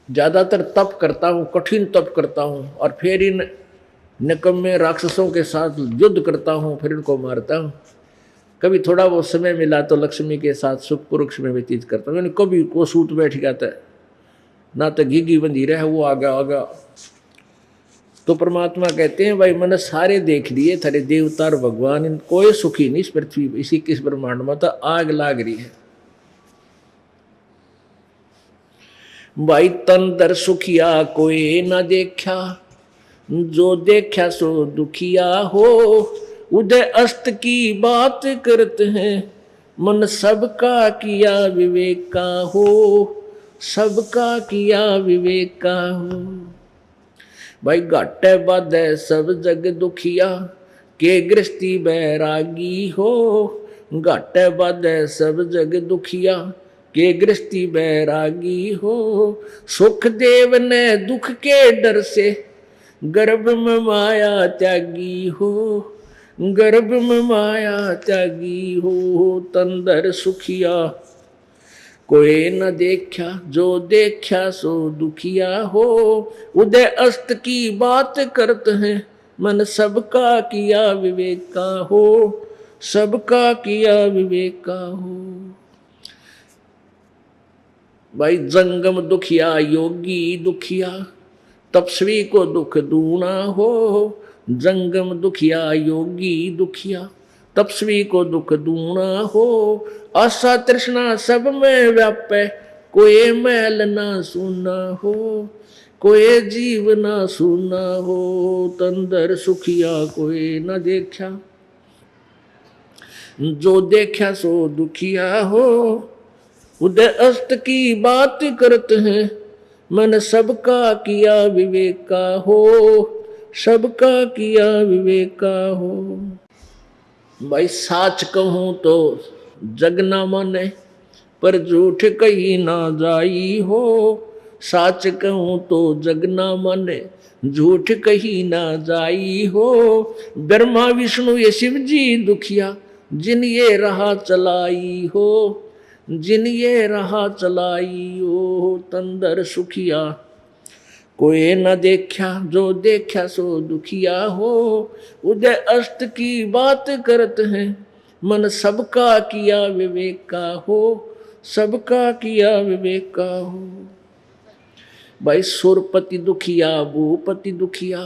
ज्यादातर तप करता हूँ, कठिन तप करता हूँ, और फिर इन निकम्मे राक्षसों के साथ युद्ध करता हूँ, फिर इनको मारता हूँ। कभी थोड़ा बहुत समय मिला तो लक्ष्मी के साथ सुख पुरुष में व्यतीत करता हूँ। कभी को सूत बैठ जाता है, ना तो घीघी बंधी रहे वो आगा। तो परमात्मा कहते हैं भाई मैंने सारे देख लिए, थारे देवता और भगवान, इन कोई सुखी नहीं इस पृथ्वी पर, इसी किस ब्रह्मांड में तो आग लाग रही है। भाई तन दर सुखिया कोई न देखा, जो देखा सो दुखिया हो। उदय अस्त की बात करते हैं, मन सबका किया विवेका हो, सबका किया विवेका हो। भाई घाटे बाधे सब जग दुखिया, के गृहस्थी बैरागी हो। घाटे बाधे सब जग दुखिया, के गृहस्थी बैरागी हो। सुख देव ने दुख के डर से, गर्भ में माया त्यागी हो, गर्भ में माया त्यागी हो। तंदर सुखिया कोई न देखा, जो देखा सो दुखिया हो। उदय अस्त की बात करते हैं, मन सबका किया विवेका हो, सबका किया विवेका हो। भाई जंगम दुखिया योगी दुखिया, तपस्वी को दुख दूना हो। जंगम दुखिया योगी दुखिया, तपस्वी को दुख दूना हो। आशा तृष्णा सब में व्यापे, कोई मैल ना सुना हो, कोई जीव ना सुना हो। तंदर सुखिया कोई न देखा, जो देखा सो दुखिया हो। उदय अस्त की बात करते हैं, मन सबका किया विवेका हो, सबका किया विवेका हो। भाई साच कहूँ तो जग ना माने, पर झूठ कही ना जाई हो। साच कहूँ तो जग ना माने, झूठ कही ना जाई हो। ब्रह्मा विष्णु ये शिव जी दुखिया, जिन ये राह चलाई हो, जिन ये राह चलाई हो। तंदर सुखिया कोई न देखा, जो देखा सो दुखिया हो। उदय अस्त की बात करते हैं, मन सबका किया विवेका हो, सबका किया विवेका हो। भाई सुरपति दुखिया भूपति दुखिया,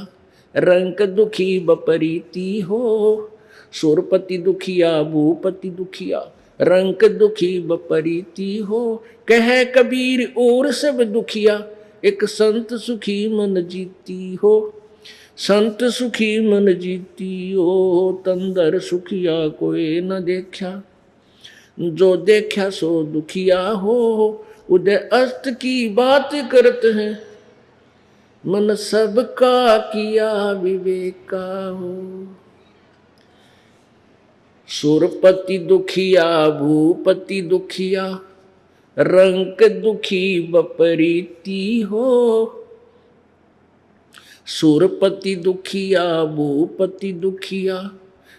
रंक दुखी बपरीती हो। सुरपति दुखिया भूपति दुखिया, रंक दुखी बपरीती हो। कह कबीर और सब दुखिया, एक संत सुखी मन जीती हो। संत सुखी मन जीती हो, तंदर सुखिया कोई न देखा। जो देखा सो दुखिया हो, उदय अस्त की बात करते हैं, मन सबका किया विवेका हो। सुरपति दुखिया भूपति दुखिया, रंक दुखी बपरीती हो। सुरपति दुखिया भूपति दुखिया,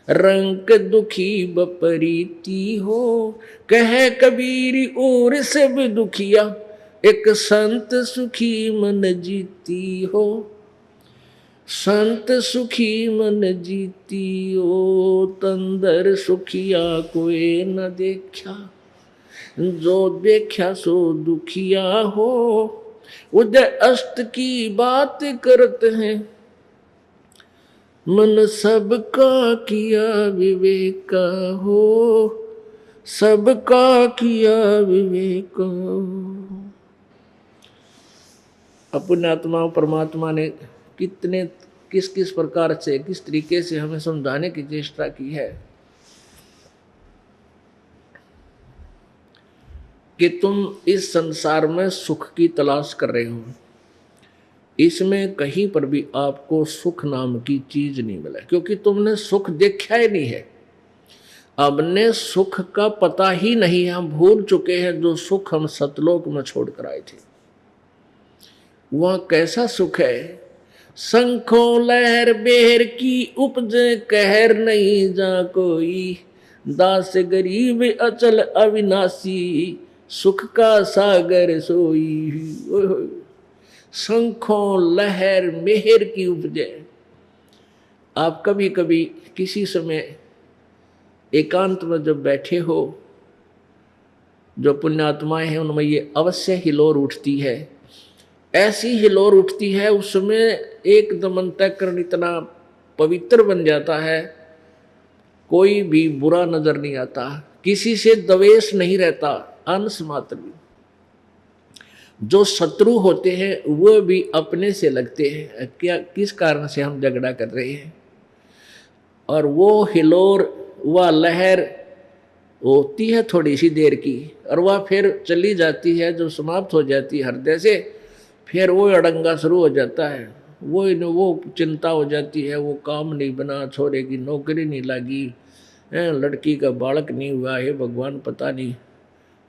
रंक दुखी बपरीती हो। कह कबीर और सब दुखिया, एक संत सुखी मन जीती हो। संत सुखी मन जीती हो, तंदर सुखिया कोई न देखा। जो देखा सो दुखिया हो, उदय अस्त की बात करते हैं, मन सबका किया विवेका हो। सबका किया विवेका। अपने आत्मा परमात्मा ने कितने किस किस प्रकार से किस तरीके से हमें समझाने की चेष्टा की है कि तुम इस संसार में सुख की तलाश कर रहे हो। इसमें कहीं पर भी आपको सुख नाम की चीज नहीं मिला, क्योंकि तुमने सुख देखा ही नहीं है। हमने सुख का पता ही नहीं, हम भूल चुके हैं जो सुख हम सतलोक में छोड़कर आए थे। वहां कैसा सुख है? शंखों लहर बेहर की उपजे, कहर नहीं जा कोई। दास गरीब अचल अविनाशी, सुख का सागर सोई। शंखों लहर मेहर की उपजे। आप कभी कभी किसी समय एकांत में जब बैठे हो, जो पुण्यात्माएं हैं उनमें ये अवश्य हिलोर उठती है। ऐसी हिलोर उठती है उस समय एकदम अंतःकरण इतना पवित्र बन जाता है, कोई भी बुरा नजर नहीं आता, किसी से द्वेष नहीं रहता, अंश मात्र भी। जो शत्रु होते हैं वो भी अपने से लगते हैं, क्या किस कारण से हम झगड़ा कर रहे हैं। और वो हिलोर, वह लहर होती है थोड़ी सी देर की, और वह फिर चली जाती है, जो समाप्त हो जाती है हृदय से, फिर वो अड़ंगा शुरू हो जाता है। वो चिंता हो जाती है, वो काम नहीं बना, छोरे की नौकरी नहीं लगी, लड़की का बालक नहीं हुआ है, भगवान पता नहीं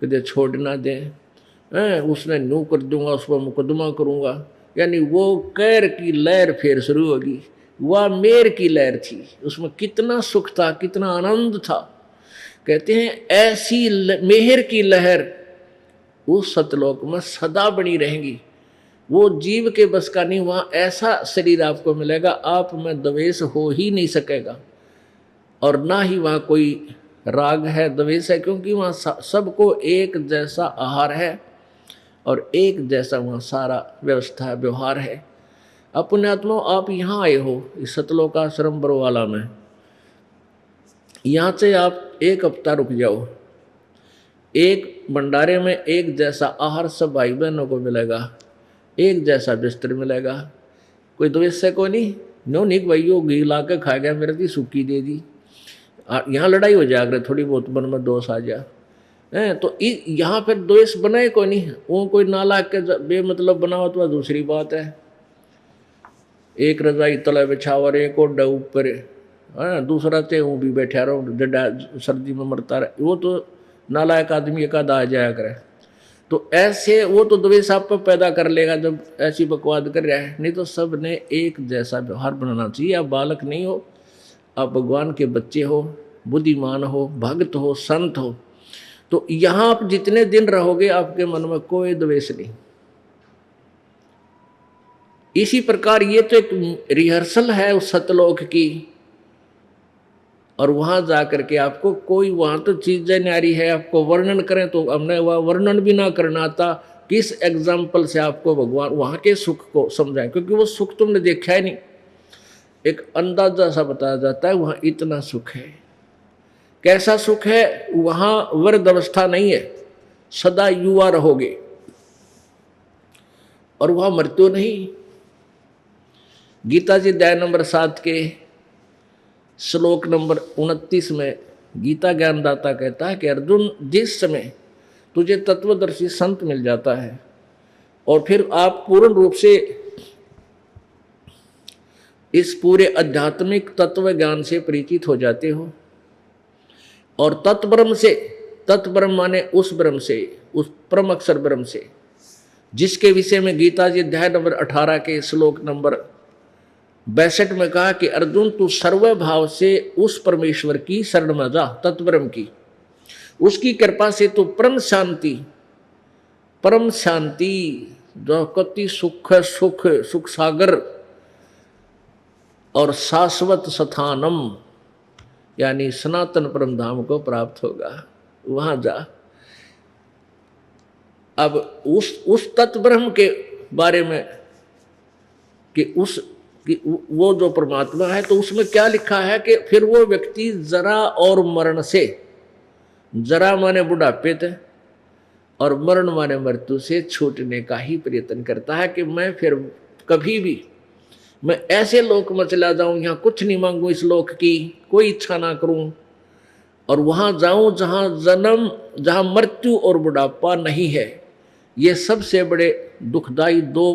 कदे छोड़ ना दे, उसने न्यू कर दूंगा, उस पर मुकदमा करूंगा। यानी वो कैर की लहर फिर शुरू होगी। वह मेर की लहर थी, उसमें कितना सुख था, कितना आनंद था। कहते हैं ऐसी मेहर की लहर उस सतलोक में सदा बनी रहेंगी। वो जीव के बस का नहीं, वहाँ ऐसा शरीर आपको मिलेगा, आप में द्वेष हो ही नहीं सकेगा, और ना ही वहाँ कोई राग है, द्वेष है, क्योंकि वहाँ सबको एक जैसा आहार है और एक जैसा वहाँ सारा व्यवस्था व्यवहार है। अपने आत्मा आप यहाँ आए हो इस सतलोकाश्रम बरवाला में, यहाँ से आप एक हफ्ता रुक जाओ, एक भंडारे में एक जैसा आहार सब भाई बहनों को मिलेगा, एक जैसा बिस्तर मिलेगा, कोई द्वेष से को नहीं। नो निक भाई वो घी ला के खा गया, मेरे दी सूखी दे दी, यहाँ लड़ाई हो जाए, थोड़ी बहुत मन में दोष आ जा, तो यहाँ फिर द्वेष बनाए को नहीं। वो कोई नाला के बेमतलब बनाओ तो दूसरी बात है। एक रजाई तले बिछावर, एक ओडा ऊपर, दूसरा ते हूँ भी बैठा रहो, डडा सर्दी में मरता रहे, वो तो नालायक आदमी एक आधा आ जाया करे। तो ऐसे वो तो द्वेष आप पर पैदा कर लेगा जब ऐसी बकवाद कर रहा है। नहीं तो सब ने एक जैसा व्यवहार बनाना चाहिए। आप बालक नहीं हो, आप भगवान के बच्चे हो, बुद्धिमान हो, भक्त हो, संत हो, तो यहाँ आप जितने दिन रहोगे आपके मन में कोई द्वेष नहीं। इसी प्रकार ये तो एक रिहर्सल है उस सतलोक की, और वहां जाकर के आपको कोई, वहां तो चीजें न्यारी है, आपको वर्णन करें तो हमने वह वर्णन भी ना करना आता किस एग्जाम्पल से आपको भगवान वहाँ के सुख को समझाएं, क्योंकि वो सुख तुमने देखा ही नहीं। एक अंदाजा सा बताया जाता है वहाँ इतना सुख है। कैसा सुख है? वहाँ वृद्ध अवस्था नहीं है, सदा युवा रहोगे, और वहाँ मृत्यु नहीं। गीता जी अध्याय नंबर 7 के श्लोक नंबर 29 में गीता ज्ञानदाता कहता है कि अर्जुन, जिस समय तुझे तत्वदर्शी संत मिल जाता है और फिर आप पूर्ण रूप से इस पूरे आध्यात्मिक तत्व ज्ञान से परिचित हो जाते हो, और तत्ब्रह्म से, तत्ब्रह्म माने उस ब्रह्म से, उस परम अक्षर ब्रह्म से, जिसके विषय में गीता जी अध्याय नंबर 18 के श्लोक नंबर 62 में कहा कि अर्जुन, तू सर्वभाव से उस परमेश्वर की शरण में जा, तत्ब्रह्म की, उसकी कृपा से तू परम शांति जो कति सुख सुख सुख सागर और शाश्वत स्थानम यानी सनातन परम धाम को प्राप्त होगा। वहां जा। अब उस तत्ब्रह्म के बारे में कि वो जो परमात्मा है, तो उसमें क्या लिखा है कि फिर वो व्यक्ति जरा और मरण से, जरा माने बुढ़ापे थे और मरण माने मृत्यु से छूटने का ही प्रयत्न करता है कि मैं फिर कभी भी मैं ऐसे लोक में चला जाऊं, यहाँ कुछ नहीं मांगू, इस लोक की कोई इच्छा ना करूं, और वहां जाऊं जहां जन्म, जहां मृत्यु और बुढ़ापा नहीं है। ये सबसे बड़े दुखदाई 2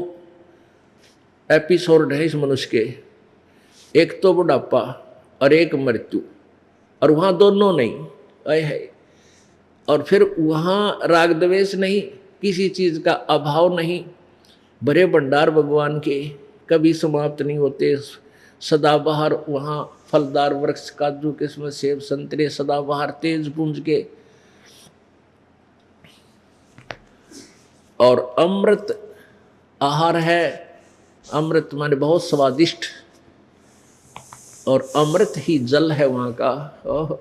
एपिसोड है इस मनुष्य के, एक तो बुढ़ापा और एक मृत्यु, और वहां दोनों नहीं आए है। और फिर वहाँ राग द्वेष नहीं, किसी चीज़ का अभाव नहीं, बड़े भंडार भगवान के कभी समाप्त नहीं होते, सदाबहार वहाँ फलदार वृक्ष, काजू किस्म सेब संतरे सदाबहार तेज पुंज के, और अमृत आहार है। अमृत माने बहुत स्वादिष्ट, और अमृत ही जल है वहाँ का। ओह,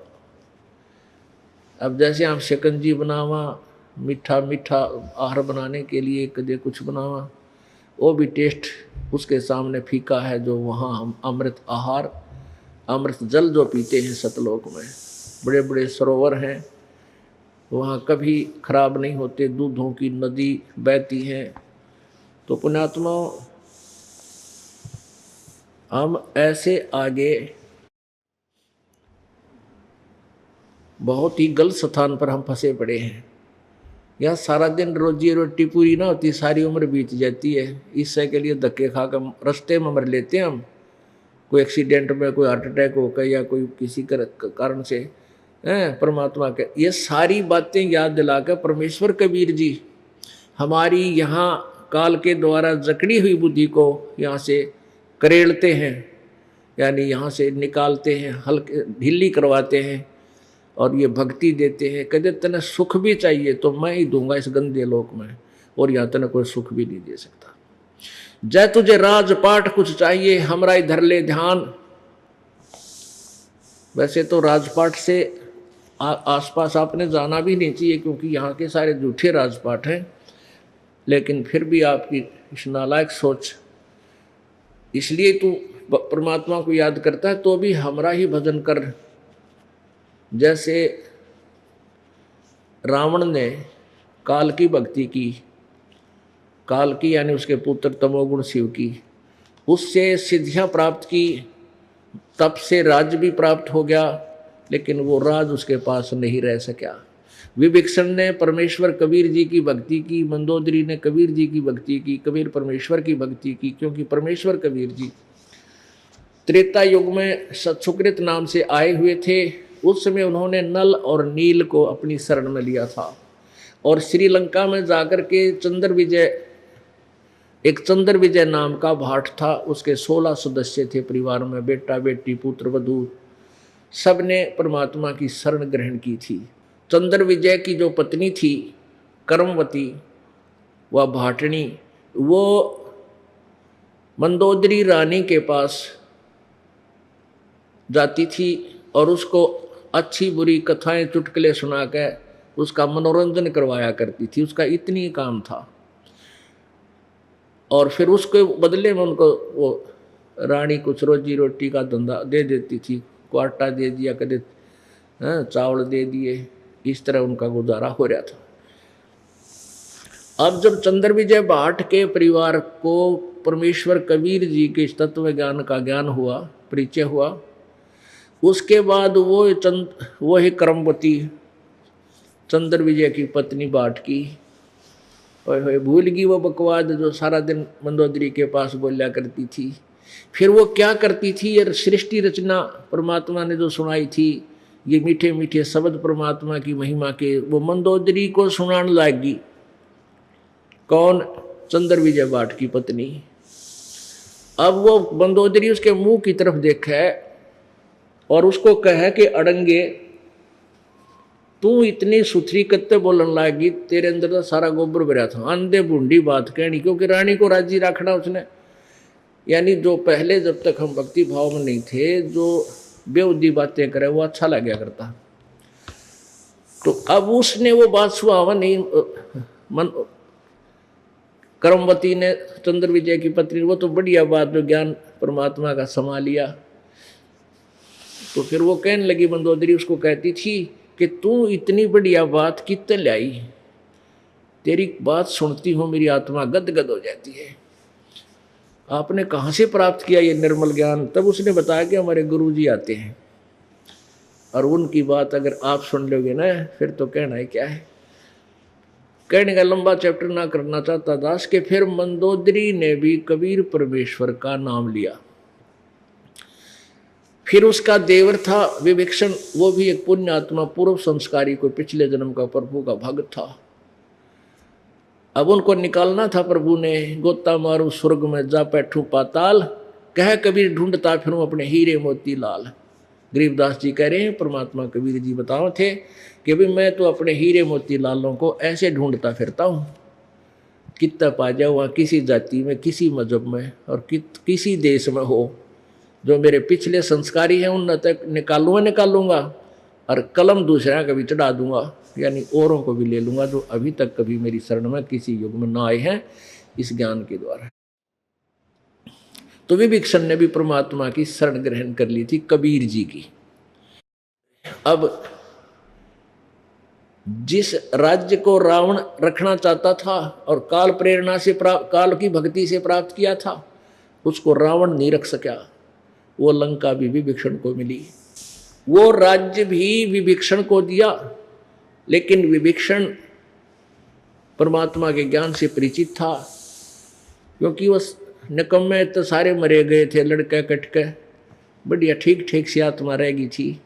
अब जैसे हम शिकंजी बनावा, मीठा मीठा आहार बनाने के लिए कदे कुछ बनावा, वो भी टेस्ट उसके सामने फीका है जो वहाँ हम अमृत आहार, अमृत जल जो पीते हैं सतलोक में। बड़े बड़े सरोवर हैं, वहाँ कभी खराब नहीं होते, दूधों की नदी बहती है। तो पुण्यात्माओं, हम ऐसे आगे बहुत ही गलत स्थान पर हम फंसे पड़े हैं। यहाँ सारा दिन रोजी रोटी पूरी ना होती, सारी उम्र बीत जाती है। इससे के लिए धक्के खाकर रास्ते में मर लेते हैं हम, कोई एक्सीडेंट में, कोई हार्ट अटैक होकर या कोई किसी कारण से। परमात्मा के ये सारी बातें याद दिलाकर परमेश्वर कबीर जी हमारी यहाँ काल के द्वारा जकड़ी हुई बुद्धि को यहाँ से करेड़ते हैं, यानी यहाँ से निकालते हैं, हल्के ढीली करवाते हैं, और ये भक्ति देते हैं। कहते तने सुख भी चाहिए तो मैं ही दूंगा इस गंदे लोक में, और यहाँ तने कोई सुख भी नहीं दे सकता। जय तुझे राजपाट कुछ चाहिए, हमरा इधर ले ध्यान। वैसे तो राजपाट से आसपास आपने जाना भी नहीं चाहिए, क्योंकि यहाँ के सारे झूठे राजपाट हैं। लेकिन फिर भी आपकी इस नालायक सोच, इसलिए तू परमात्मा को याद करता है तो भी हमरा ही भजन कर। जैसे रावण ने काल की भक्ति की, काल की यानी उसके पुत्र तमोगुण शिव की, उससे सिद्धियां प्राप्त की, तप से राज्य भी प्राप्त हो गया, लेकिन वो राज उसके पास नहीं रह सका। विभीषण ने परमेश्वर कबीर जी की भक्ति की, मंदोदरी ने कबीर जी की भक्ति की, कबीर परमेश्वर की भक्ति की, क्योंकि परमेश्वर कबीर जी त्रेता युग में सत्सुकृत नाम से आए हुए थे। उस समय उन्होंने नल और नील को अपनी शरण में लिया था, और श्रीलंका में जाकर के एक चंद्र विजय नाम का भाट था, उसके 16 सदस्य थे परिवार में, बेटा बेटी पुत्र वधू, सब ने परमात्मा की शरण ग्रहण की थी। चंद्र विजय की जो पत्नी थी कर्मवती, वह भाटनी, वो मंदोदरी रानी के पास जाती थी और उसको अच्छी बुरी कथाएं चुटकुले सुनाकर उसका मनोरंजन करवाया करती थी। उसका इतनी काम था। और फिर उसके बदले में उनको वो रानी कुछ रोजी रोटी का धंधा दे देती थी, को आटा दे दिया, कदे चावल दे दिए, इस तरह उनका गुजारा हो रहा था। अब जब चंद्र विजय भाट के परिवार को परमेश्वर कबीर जी के तत्व ज्ञान का ज्ञान हुआ, परिचय हुआ, उसके बाद वो ही क्रमवती चंद्र विजय की पत्नी भाट की भूल गई वो बकवाद जो सारा दिन मंदोदरी के पास बोलिया करती थी। फिर वो क्या करती थी, ये सृष्टि रचना परमात्मा ने जो सुनाई थी, ये मीठे मीठे शब्द परमात्मा की महिमा के, वो मंदोदरी को सुनाने लगी। कौन? चंद्र विजय भाट की पत्नी। अब वो मंदोदरी उसके मुंह की तरफ देखा और उसको कहे कि अड़ंगे तू इतनी सुथरी कत्ते बोलन लगी, तेरे अंदर तो सारा गोबर भरा था। अंधे बूंदी बात कहनी, क्योंकि रानी को राजी रखना उसने, यानी जो पहले जब तक हम भक्ति भाव में नहीं थे, जो बेउदी बातें करे वो अच्छा लग गया करता। तो अब उसने वो बात सुहावा नहीं, करमवती ने चंद्र विजय की पत्नी, वो तो बढ़िया बात जो ज्ञान परमात्मा का समा लिया। तो फिर वो कहने लगी, मंदोदरी उसको कहती थी कि तू इतनी बढ़िया बात कितने लाई, तेरी बात सुनती हूँ मेरी आत्मा गदगद हो जाती है। आपने कहाँ से प्राप्त किया ये निर्मल ज्ञान? तब उसने बताया कि हमारे गुरु जी आते हैं और उनकी बात अगर आप सुन लोगे ना, फिर तो कहना है क्या है। कहने का लंबा चैप्टर ना करना चाहता दास के फिर मंदोदरी ने भी कबीर परमेश्वर का नाम लिया। फिर उसका देवर था विभीषण, वो भी एक पुण्य आत्मा, पूर्व संस्कारी, को पिछले जन्म का प्रभु का भक्त था। अब उनको निकालना था प्रभु ने, गोता मारू स्वर्ग में जा बैठू पाताल, कह कबीर ढूंढता फिरूं अपने हीरे मोती लाल। गरीबदास जी कह रहे हैं परमात्मा कबीर जी बताओ थे कि भाई मैं तो अपने हीरे मोती लालों को ऐसे ढूंढता फिरता हूँ, कितना पा जाओ वहाँ किसी जाति में, किसी मजहब में और किसी देश में हो, जो मेरे पिछले संस्कारी हैं उन तक निकालूंगा और कलम दूसरा कभी चढ़ा दूंगा, यानी औरों को भी ले लूंगा जो अभी तक कभी मेरी शरण में किसी युग में ना आए हैं इस ज्ञान के द्वारा। तो विभीषण ने भी परमात्मा की शरण ग्रहण कर ली थी कबीर जी की। अब जिस राज्य को रावण रखना चाहता था और काल प्रेरणा से काल की भक्ति से प्राप्त किया था, उसको रावण नहीं रख सका। वो लंका भी विभीषण को मिली, वो राज्य भी विभीषण को दिया, लेकिन विभीषण परमात्मा के ज्ञान से परिचित था, क्योंकि वो निकम्मे तो सारे मरे गए थे, लड़के कटके, बढ़िया ठीक ठीक सी आत्मा रहेगी थी।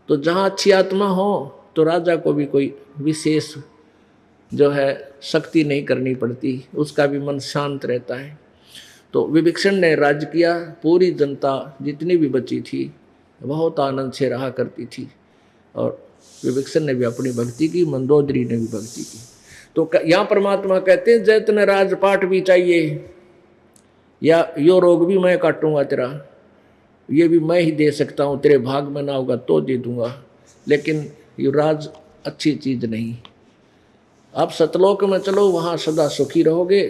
तो जहाँ अच्छी आत्मा हो तो राजा को भी कोई विशेष जो है शक्ति नहीं करनी पड़ती, उसका भी मन शांत रहता है। तो विभीषण ने राज्य किया, पूरी जनता जितनी भी बची थी बहुत आनंद से रहा करती थी, और विभीषण ने भी अपनी भक्ति की, मंदोदरी ने भी भक्ति की। तो यहाँ परमात्मा कहते हैं जैतन राजपाट भी चाहिए, या यो रोग भी मैं काटूंगा तेरा, ये भी मैं ही दे सकता हूँ, तेरे भाग में ना होगा तो दे दूंगा, लेकिन ये राज अच्छी चीज नहीं। आप सतलोक में चलो, वहाँ सदा सुखी रहोगे।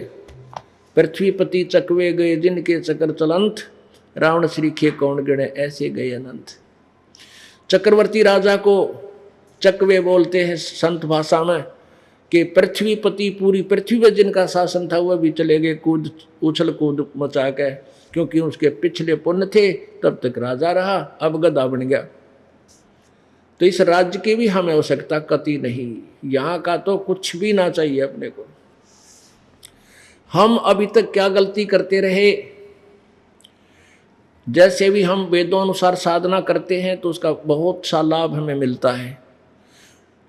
पृथ्वीपति चकवे गए जिनके चक्र चलंत, रावण श्रीखे कौन गिणे ऐसे गए अनंत। चक्रवर्ती राजा को चकवे बोलते हैं संत भाषा में, कि पृथ्वीपति पूरी पृथ्वी पर जिनका शासन था वह भी चले गए कूद उछल कूद मचा के, क्योंकि उसके पिछले पुण्य थे तब तक राजा रहा, अब गधा बन गया। तो इस राज्य की भी हमें आवश्यकता कति नहीं, यहाँ का तो कुछ भी ना चाहिए अपने को। हम अभी तक क्या गलती करते रहे, जैसे भी हम वेदों अनुसार साधना करते हैं तो उसका बहुत सा लाभ हमें मिलता है।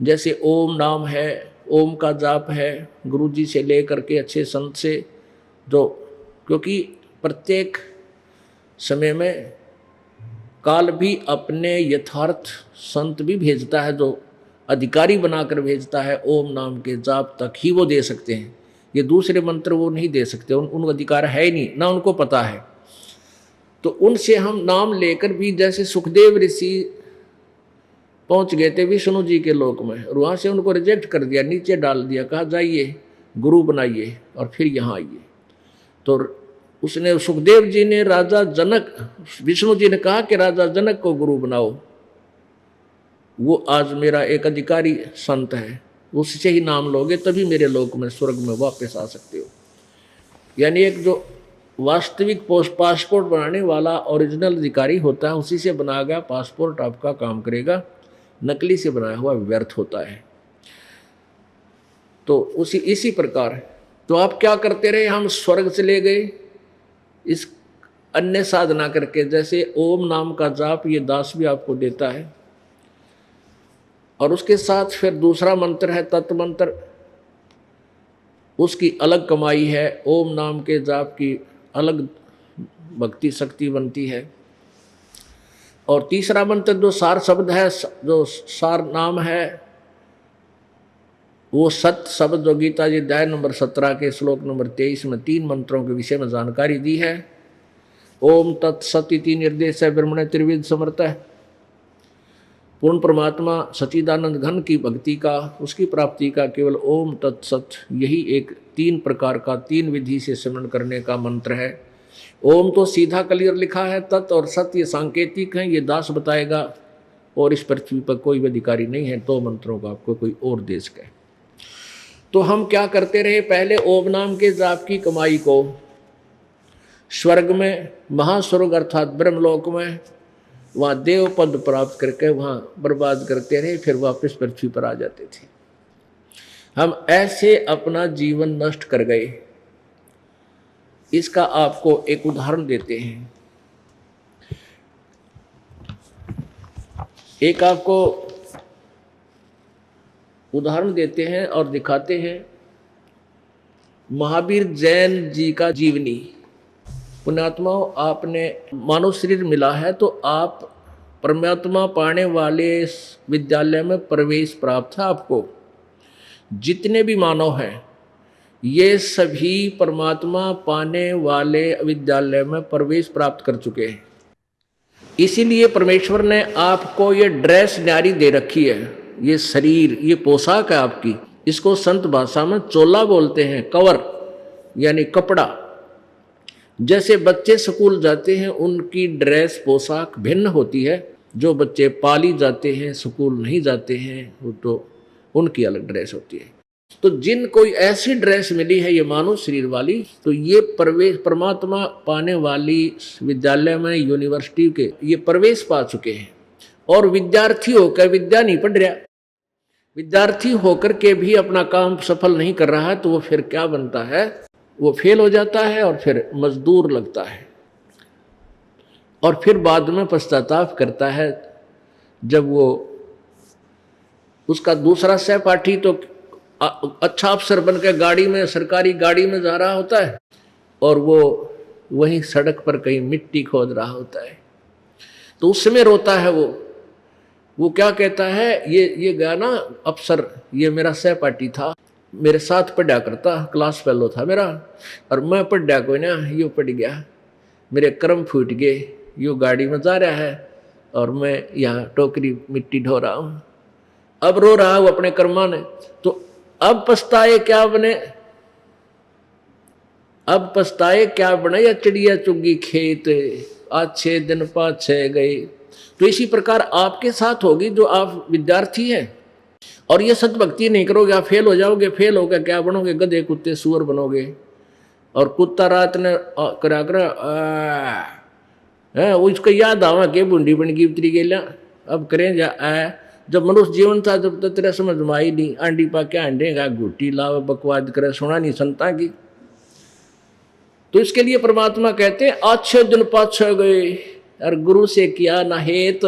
जैसे ओम नाम है, ओम का जाप है, गुरु जी से लेकर के अच्छे संत से, जो क्योंकि प्रत्येक समय में काल भी अपने यथार्थ संत भी भेजता है, जो अधिकारी बनाकर भेजता है। ओम नाम के जाप तक ही वो दे सकते हैं, ये दूसरे मंत्र वो नहीं दे सकते, उनको अधिकार है ही नहीं, ना उनको पता है। तो उनसे हम नाम लेकर भी, जैसे सुखदेव ऋषि पहुंच गए थे विष्णु जी के लोक में, और वहाँ से उनको रिजेक्ट कर दिया, नीचे डाल दिया, कहा जाइए गुरु बनाइए और फिर यहाँ आइए। तो उसने सुखदेव जी ने राजा जनक, विष्णु जी ने कहा कि राजा जनक को गुरु बनाओ, वो आज मेरा एक अधिकारी संत है, उससे ही नाम लोगे तभी मेरे लोक में स्वर्ग में वापस आ सकते हो। यानी एक जो वास्तविक पासपोर्ट बनाने वाला ओरिजिनल अधिकारी होता है, उसी से बनाया गया पासपोर्ट आपका काम करेगा, नकली से बनाया हुआ व्यर्थ होता है। तो इसी प्रकार तो आप क्या करते रहे, हम स्वर्ग चले गए इस अन्य साधना करके, जैसे ओम नाम का जाप ये दास भी आपको देता है, और उसके साथ फिर दूसरा मंत्र है तत्व मंत्र, उसकी अलग कमाई है, ओम नाम के जाप की अलग भक्ति शक्ति बनती है। और तीसरा मंत्र जो सार शब्द है, जो सार नाम है, वो सत्य शब्द जो गीता जी अध्याय नंबर 17 के श्लोक नंबर 23 में 3 मंत्रों के विषय में जानकारी दी है। ओम तत्सत इति निर्देश है ब्रह्मणे त्रिविध समर्थ है। पूर्ण परमात्मा सच्चिदानंद घन की भक्ति का, उसकी प्राप्ति का केवल ओम तत्सत, यही एक 3 प्रकार का 3 विधि से सिमरन करने का मंत्र है। ओम तो सीधा क्लियर लिखा है, तत् और सत्य सांकेतिक हैं, ये दास बताएगा, और इस पृथ्वी पर कोई भी अधिकारी नहीं है 2 मंत्रों का आपको कोई और दे सके। तो हम क्या करते रहे, पहले ओम नाम के जाप की कमाई को स्वर्ग में, महास्वर्ग अर्थात ब्रह्मलोक में, वहाँ देव पद प्राप्त करके वहाँ बर्बाद करते रहे, फिर वापस पृथ्वी पर आ जाते थे। हम ऐसे अपना जीवन नष्ट कर गए। इसका आपको एक उदाहरण देते हैं। एक आपको उदाहरण देते हैं और दिखाते हैं। महावीर जैन जी का जीवनी। पुण्यात्माओं, आपने मानव शरीर मिला है तो आप परमात्मा पाने वाले विद्यालय में प्रवेश प्राप्त है आपको। जितने भी मानव हैं ये सभी परमात्मा पाने वाले विद्यालय में प्रवेश प्राप्त कर चुके हैं। इसीलिए परमेश्वर ने आपको ये ड्रेस न्यारी दे रखी है, ये शरीर, ये पोशाक है आपकी। इसको संत भाषा में चोला बोलते हैं, कवर यानी कपड़ा। जैसे बच्चे स्कूल जाते हैं उनकी ड्रेस पोशाक भिन्न होती है, जो बच्चे पाली जाते हैं स्कूल नहीं जाते हैं वो तो उनकी अलग ड्रेस होती है। तो जिन कोई ऐसी ड्रेस मिली है ये मानव शरीर वाली, तो ये प्रवेश परमात्मा पाने वाली विद्यालय में, यूनिवर्सिटी के ये प्रवेश पा चुके हैं। और विद्यार्थी होकर विद्या नहीं पढ़ रहा, विद्यार्थी होकर के भी अपना काम सफल नहीं कर रहा है, तो वो फिर क्या बनता है, वो फेल हो जाता है और फिर मजदूर लगता है, और फिर बाद में पश्चाताप करता है जब वो उसका दूसरा सहपाठी तो अच्छा अफसर बनकर गाड़ी में, सरकारी गाड़ी में जा रहा होता है और वो वहीं सड़क पर कहीं मिट्टी खोद रहा होता है। तो उस समय रोता है वो क्या कहता है, ये गया ना अफसर, ये मेरा सहपाठी था, मेरे साथ पढ़ा करता, क्लास फेलो था मेरा, और मैं पढ़ा कोई ना, यो पढ़ गया, मेरे कर्म फूट गए, यो गाड़ी में जा रहा है और मैं यहाँ टोकरी मिट्टी ढो रहा हूँ। अब रो रहा हूँ अपने कर्मा ने। तो अब पछताए क्या बने, अब पछताए क्या बने, या चिड़िया चुगी खेत, अच्छे दिन पाछे गए। तो इसी प्रकार आपके साथ होगी जो आप विद्यार्थी हैं और ये सतभक्ति नहीं करोगे, आप फेल हो जाओगे। फेल होकर क्या बनोगे, गधे कुत्ते सुअर बनोगे। और कुत्ता रात ने करा कर उसको याद आवा के बूंदी बन गई उतरी गेला, अब करें जा जब मनुष्य जीवन था जब तो तेरा समझ में आई नहीं, आंडी पा क्या आंडेगा, घुट्टी लाव बकवाद करे, सुना नहीं संता की। तो इसके लिए परमात्मा कहते हैं अच्छे दिन पाछे गए और गुरु से किया ना हेत,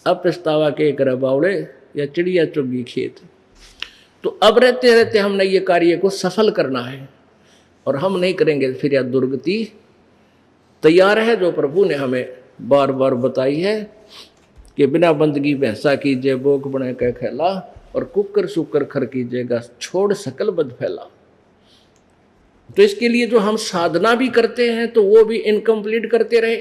अब पछतावा के करे बावड़े, या चिड़िया चुगी खेत। तो अब रहते रहते हमने ये कार्य को सफल करना है, और हम नहीं करेंगे फिर यह दुर्गति तैयार है जो प्रभु ने हमें बार बार बताई है कि बिना बंदगी भैंसा कीजिए बोक बने कह खेला, और कुकर सुकर खर कीजिएगा छोड़ सकल बद फैला। तो इसके लिए जो हम साधना भी करते हैं तो वो भी इनकम्प्लीट करते रहे।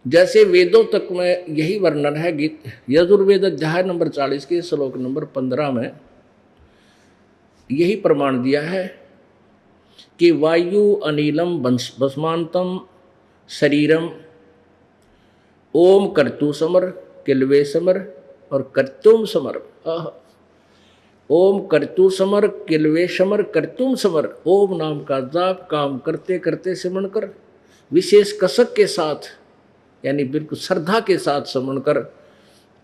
जैसे वेदों तक में यही वर्णन है, गीत यजुर्वेद अध्याय नंबर 40 के श्लोक नंबर 15 में यही प्रमाण दिया है कि वायु अनिलम भस्मांतम शरीरम ओम कर्तु समर किलवे समर और कर्तुम समर। ओम कर्तु समर किलवे समर कर्तुम समर। ओम नाम का जाप काम करते करते सिमरण कर, विशेष कसक के साथ यानी बिल्कुल श्रद्धा के साथ सिमरण कर,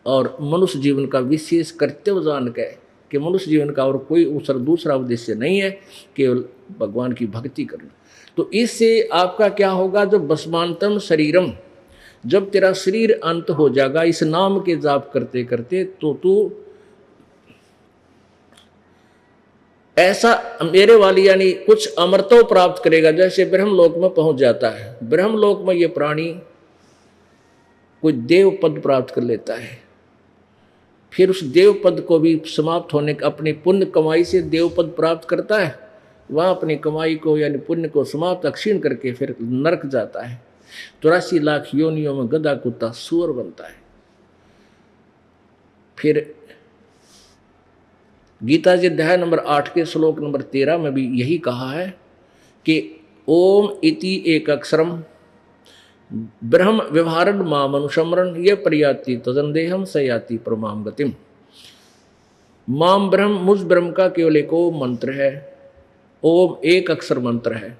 और मनुष्य जीवन का विशेष कर्तव्य जान के कि मनुष्य जीवन का और कोई दूसरा उद्देश्य नहीं है, केवल भगवान की भक्ति करना। तो इससे आपका क्या होगा, जो भस्मांतम शरीरम, जब तेरा शरीर अंत हो जाएगा इस नाम के जाप करते करते, तो तू ऐसा मेरे वाली यानी कुछ अमरत्व प्राप्त करेगा, जैसे ब्रह्मलोक में पहुंच जाता है। ब्रह्मलोक में ये प्राणी कोई देव पद प्राप्त कर लेता है, फिर उस देव पद को भी समाप्त होने का अपनी पुण्य कमाई से देव पद प्राप्त करता है, वह अपनी कमाई को यानी पुण्य को समाप्त क्षीण करके फिर नरक जाता है। 83 लाख योनियों में गधा कुत्ता सूअर बनता है। फिर गीता जी अध्याय नंबर 8 के श्लोक नंबर 13 में भी यही कहा है कि ओम इति एक अक्षरम ब्रह्म व्यवहारण माम अनुसमरण ये प्रयाति तदंदेहम सयाति परमाम गतिम। माम ब्रह्म, मुझ ब्रह्म का केवल एक ओम मंत्र है। ओम एक अक्षर मंत्र है,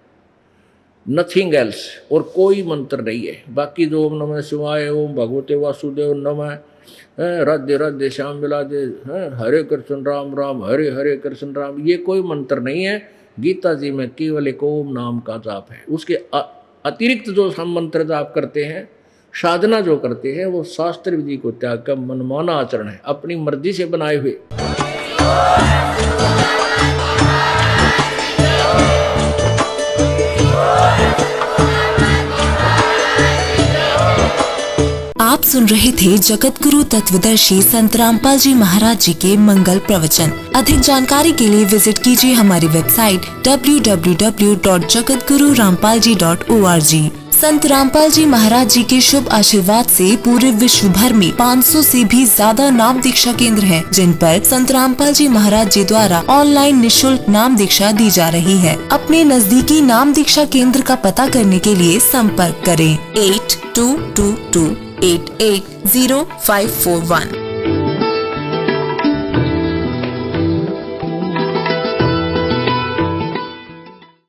नथिंग एल्स, और कोई मंत्र नहीं है। बाकी जो ओम नमः शिवाय, ओम भगवते वासुदेव नमः, राधे राधे श्याम विलादे, हरे कृष्ण राम राम हरे हरे कृष्ण राम, ये कोई मंत्र नहीं है। गीता जी में केवल एक ओम नाम का जाप है। उसके अतिरिक्त जो हम मंत्र जाप करते हैं, साधना जो करते हैं, वो शास्त्र विधि को त्याग कर मनमाना आचरण है, अपनी मर्जी से बनाए हुए। आप सुन रहे थे जगत गुरु तत्वदर्शी संत रामपाल जी महाराज जी के मंगल प्रवचन। अधिक जानकारी के लिए विजिट कीजिए हमारी वेबसाइट www.jagatgururampalji.org। संत रामपाल जी महाराज जी के शुभ आशीर्वाद से पूरे विश्व भर में 500 से भी ज्यादा नाम दीक्षा केंद्र हैं, जिन पर संत रामपाल जी महाराज जी द्वारा ऑनलाइन निशुल्क नाम दीक्षा दी जा रही है। अपने नजदीकी नाम दीक्षा केंद्र का पता करने के लिए संपर्क करें 8222880541।